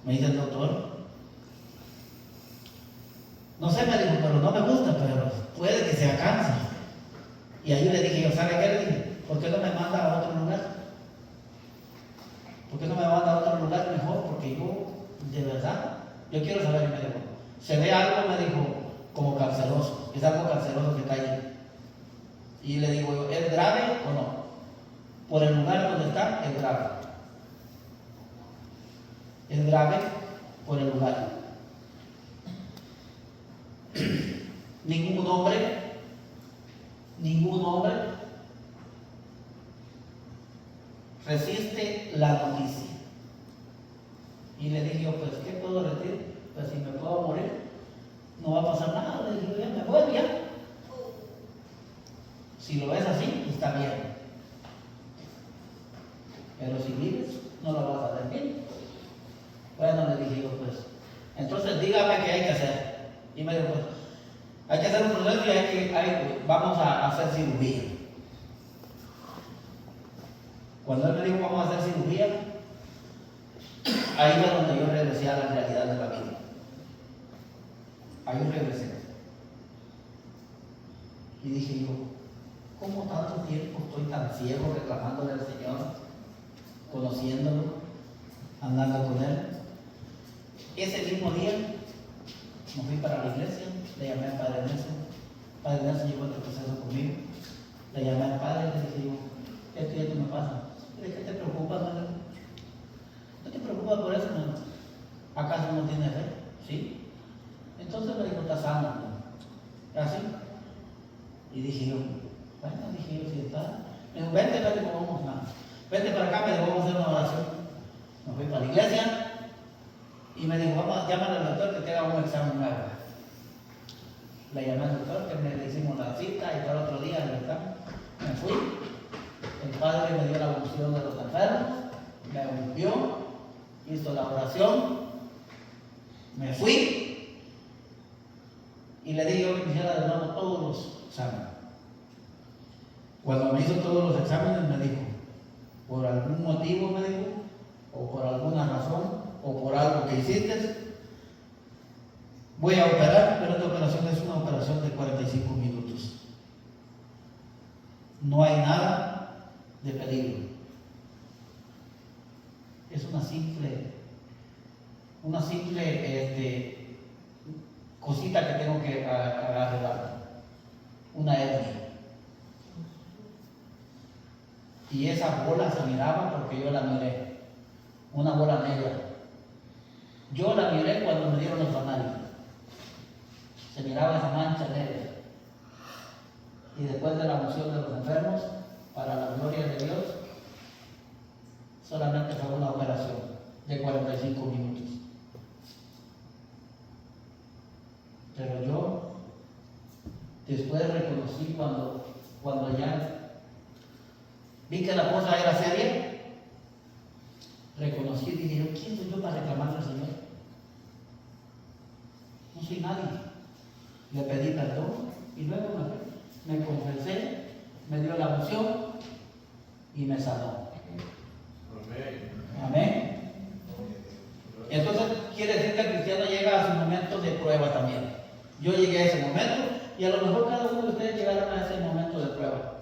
[SPEAKER 1] el doctor: no sé, me dijo, pero no me gusta, pero puede que sea cáncer. Y ahí le dije yo: ¿sabe qué? Le dije: ¿por qué no me manda a otro lugar? ¿Por qué no me manda a otro lugar mejor? Porque yo, de verdad, yo quiero saber. Y me dijo: se ve algo, me dijo, como canceroso, es algo canceroso que está ahí. Y le digo yo: ¿es grave o no? Por el lugar donde está, es grave. Es grave por el lugar. ningún hombre resiste la noticia. Y le dije yo, pues, ¿qué puedo decir? Pues si me puedo morir, no va a pasar nada. Le dije, ya me voy, ya. Si lo ves así, está bien. Pero si vives, no lo vas a ver bien. Bueno, le dije yo, pues, entonces dígame qué hay que hacer. Y me dijo, pues, hay que hacer un proceso y vamos a hacer cirugía. Cuando él me dijo, vamos a hacer cirugía, ahí es donde yo regresé a la realidad de la vida. Ahí regresé. Y dije yo, ¿cómo tanto tiempo estoy tan ciego reclamándole al Señor, conociéndolo, andando con Él? Ese mismo día me fui para la iglesia, le llamé al Padre Nelson. El Padre Nelson llegó a este proceso conmigo. Le llamé al Padre y le dije yo, esto y esto me pasa. ¿De qué te preocupas, madre? ¿No te preocupas por eso, hermano? ¿Acaso no tienes fe? Sí. Entonces me dijo, está sano, ¿no? ¿Así? Y dije yo, bueno, si está. Me dijo, vente, vente para acá, me dijo, vamos a hacer una oración. Me fui para la iglesia y me dijo, vamos, llámale al doctor que te haga un examen nuevo. Le llamé al doctor, que le hicimos la cita y para otro día el examen. Me fui, el Padre me dio la unción de los enfermos, me ungió, hizo la oración, me fui y le dije yo que me hiciera de nuevo todos los exámenes. Cuando me hizo todos los exámenes me dijo, por algún motivo me dijo, o por alguna razón, o por algo que hiciste, voy a operar, pero esta operación es una operación de 45 minutos. No hay nada de peligro. Es una simple cosita que tengo que arreglar. Una hernia. Y esa bola se miraba porque yo la miré. Una bola negra. Yo la miré cuando me dieron los análisis. Se miraba esa mancha negra. Y después de la unción de los enfermos, para la gloria de Dios, solamente fue una operación de 45 minutos. Pero yo después reconocí cuando ya vi que la cosa era seria, reconocí y dije, ¿quién soy yo para reclamarle al Señor? No soy nadie. Le pedí perdón y luego me confesé, me dio la unción y me sanó. Amén. Entonces quiere decir que el cristiano llega a su momento de prueba también. Yo llegué a ese momento y a lo mejor cada uno de ustedes llegaron a ese momento de prueba.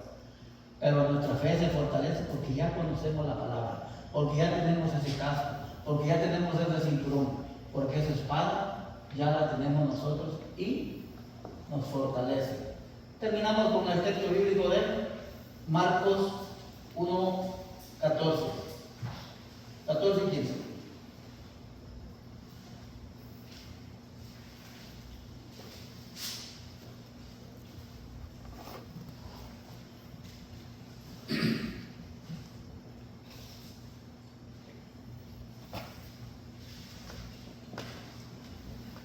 [SPEAKER 1] Pero nuestra fe se fortalece porque ya conocemos la palabra, porque ya tenemos ese casco, porque ya tenemos ese cinturón, porque esa espada ya la tenemos nosotros y nos fortalece. Terminamos con el texto bíblico de Marcos 1, 14 y 15.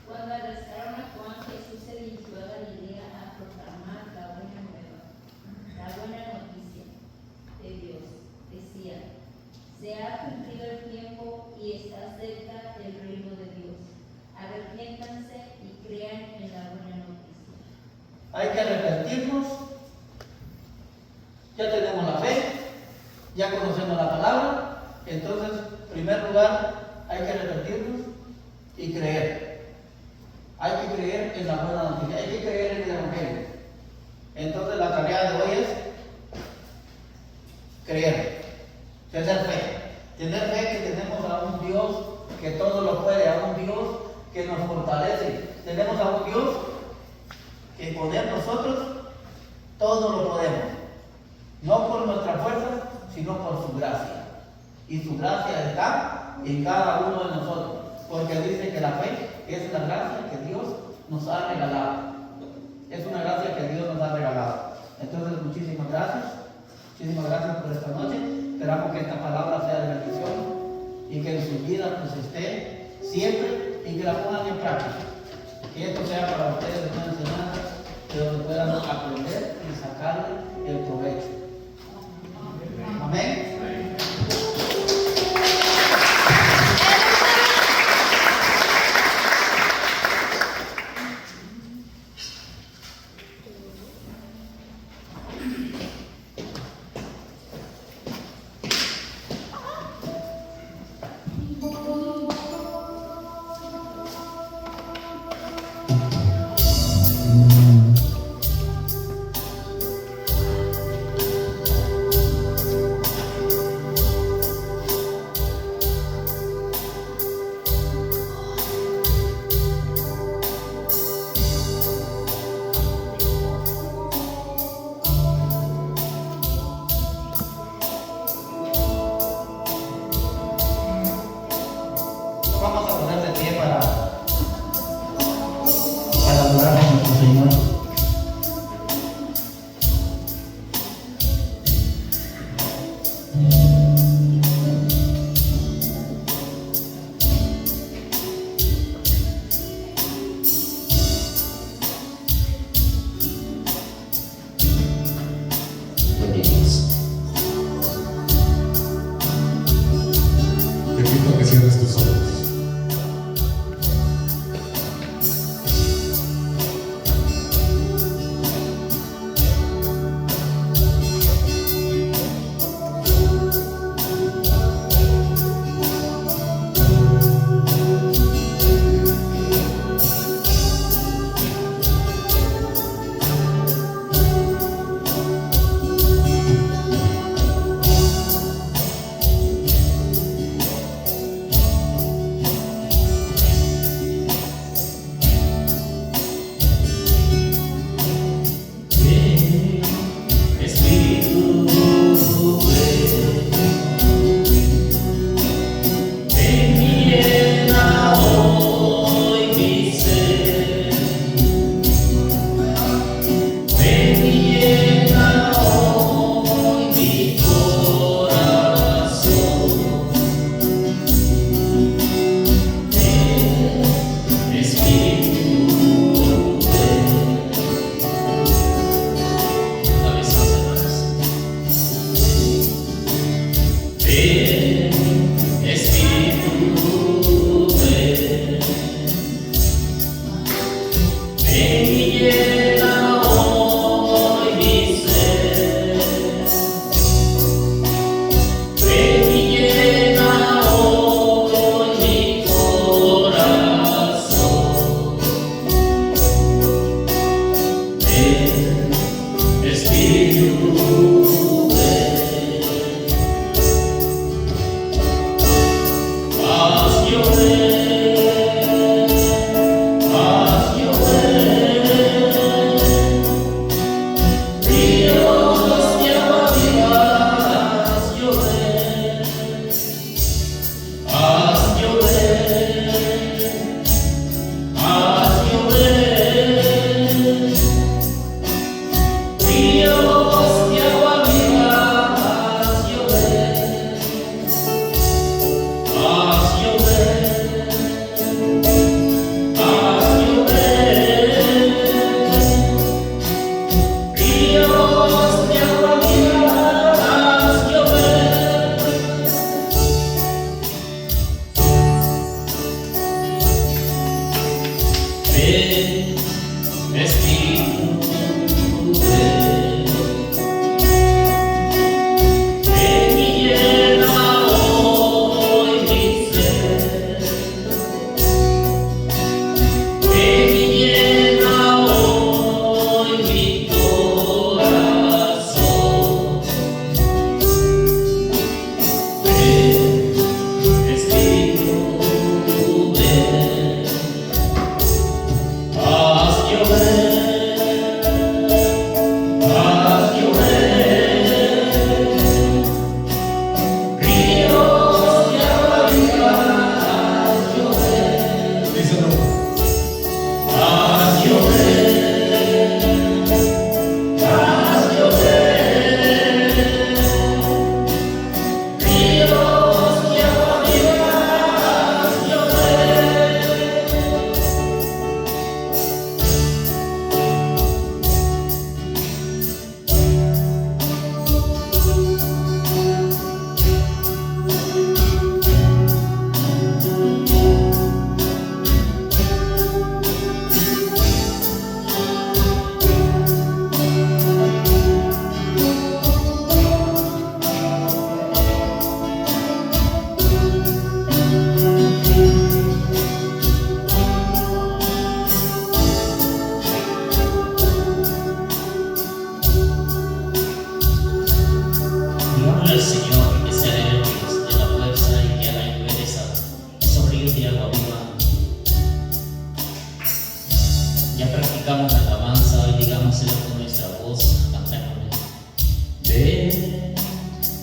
[SPEAKER 3] Cuando arrestaron a Juan, Jesús se dirigió a Galilea a proclamar la buena nueva, la buena noticia de Dios. Decía, se ha cumplido el tiempo y está cerca el reino de Dios. Arrepiéntanse y crean en la buena noticia.
[SPEAKER 1] Hay que arrepentirnos. Ya tenemos la fe, ya conocemos la palabra. Entonces, en primer lugar, hay que arrepentirnos y creer. Hay que creer en la buena noticia, hay que creer en el Evangelio. Entonces la tarea de hoy es creer, tener fe que tenemos a un Dios que todo lo puede, a un Dios que nos fortalece. Tenemos a un Dios que poder nosotros todo lo podemos, no por nuestra fuerza, sino por su gracia. Y su gracia está en cada uno de nosotros, porque dice que la fe es la gracia que Dios nos ha regalado. Es una gracia que Dios nos ha regalado. Entonces, muchísimas gracias. Muchísimas gracias por esta noche. Esperamos que esta palabra sea de bendición y que en sus vidas pues esté siempre y que la pongan en práctica. Que esto sea para ustedes una enseñanza que donde puedan aprender y sacarle el provecho. Amén. Vamos a poner de pie para adorar a nuestro Señor.
[SPEAKER 7] Te invito a que cierres tus ojos.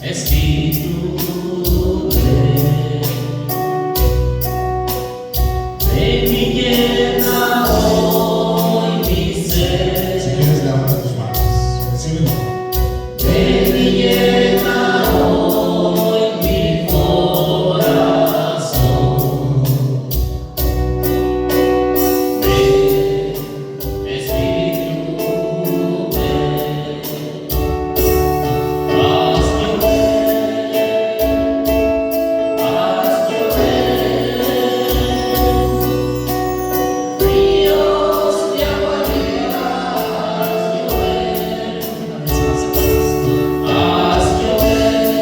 [SPEAKER 10] Espíritu, ven y llena hoy mi ser.
[SPEAKER 7] Si quieres, levanta tus manos. Recíbelo.
[SPEAKER 10] Ven y llena hoy mi corazón. Ven, Espíritu, ven. Haz llover, ríos de agua viva, haz llover,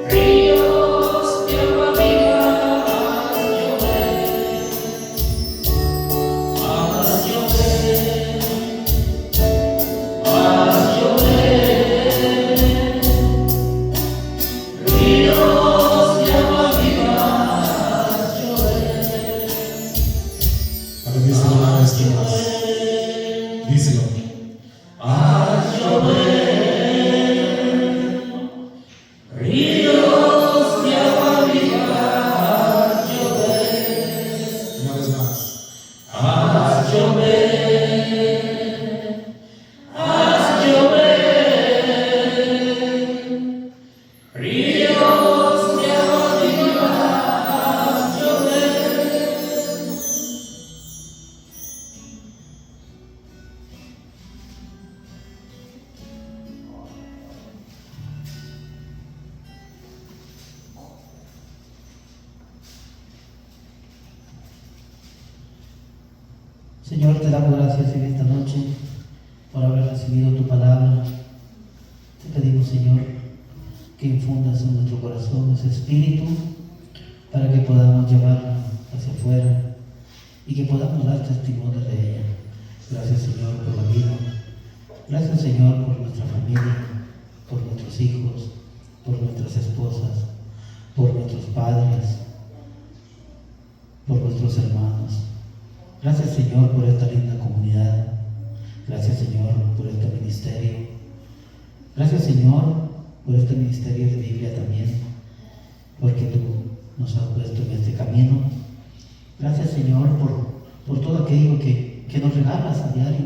[SPEAKER 10] ríos de agua viva, haz llover, haz llover, ríos de agua viva, haz llover.
[SPEAKER 7] Ahora díselo una vez más. Díselo.
[SPEAKER 10] Haz llover, ríos de agua viva, haz llover,
[SPEAKER 7] Una vez más.
[SPEAKER 10] haz llover, haz llover, ríos de agua viva, haz llover.
[SPEAKER 1] Señor, te damos gracias en esta noche por haber recibido tu palabra. Te pedimos, Señor, que infundas en nuestro corazón ese espíritu para que podamos llevarla hacia afuera y que podamos dar testimonio de ella. Gracias, Señor, por la vida. Gracias, Señor, por nuestra familia, por nuestros hijos, por nuestras esposas, por nuestros padres, por nuestros hermanos. Gracias, Señor, por esta linda comunidad. Gracias, Señor, por este ministerio. Gracias, Señor, por este ministerio de Biblia también, porque tú nos has puesto en este camino. Gracias, Señor, por todo aquello que nos regalas a diario,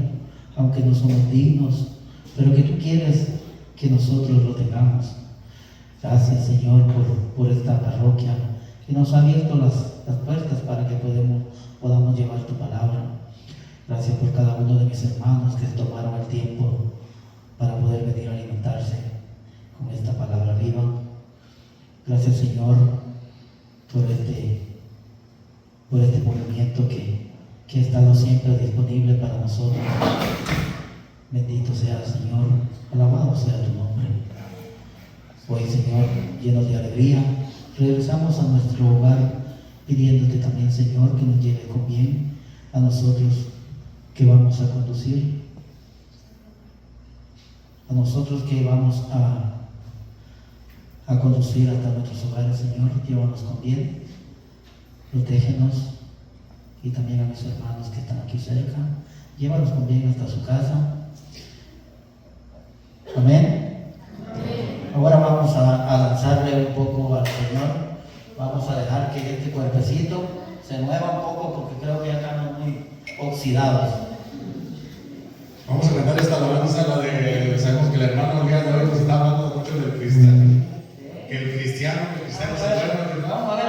[SPEAKER 1] aunque no somos dignos, pero que tú quieres que nosotros lo tengamos. Gracias, Señor, por esta parroquia que nos ha abierto las puertas para que podamos llevar tu palabra. Gracias por cada uno de mis hermanos que se tomaron el tiempo para poder venir a alimentarse con esta palabra viva. Gracias, Señor, por este movimiento que ha estado siempre disponible para nosotros. Bendito sea, Señor, alabado sea tu nombre. Hoy, Señor, llenos de alegría, regresamos a nuestro hogar pidiéndote también, Señor, que nos lleve con bien a nosotros que vamos a conducir, a nosotros que vamos a conducir hasta nuestros hogares, Señor. Llévanos con bien, protégenos, y también a mis hermanos que están aquí cerca, llévanos con bien hasta su casa. Amén. Ahora vamos a lanzarle un poco al Señor. Vamos a dejar que este cuerpecito se mueva un poco porque creo que ya estamos muy oxidados.
[SPEAKER 7] Vamos a cantar esta alabanza, la de, sabemos que el hermano el día de hoy nos está hablando mucho del cristiano. Que el cristiano se duerme, ¿no?
[SPEAKER 1] Vamos a ver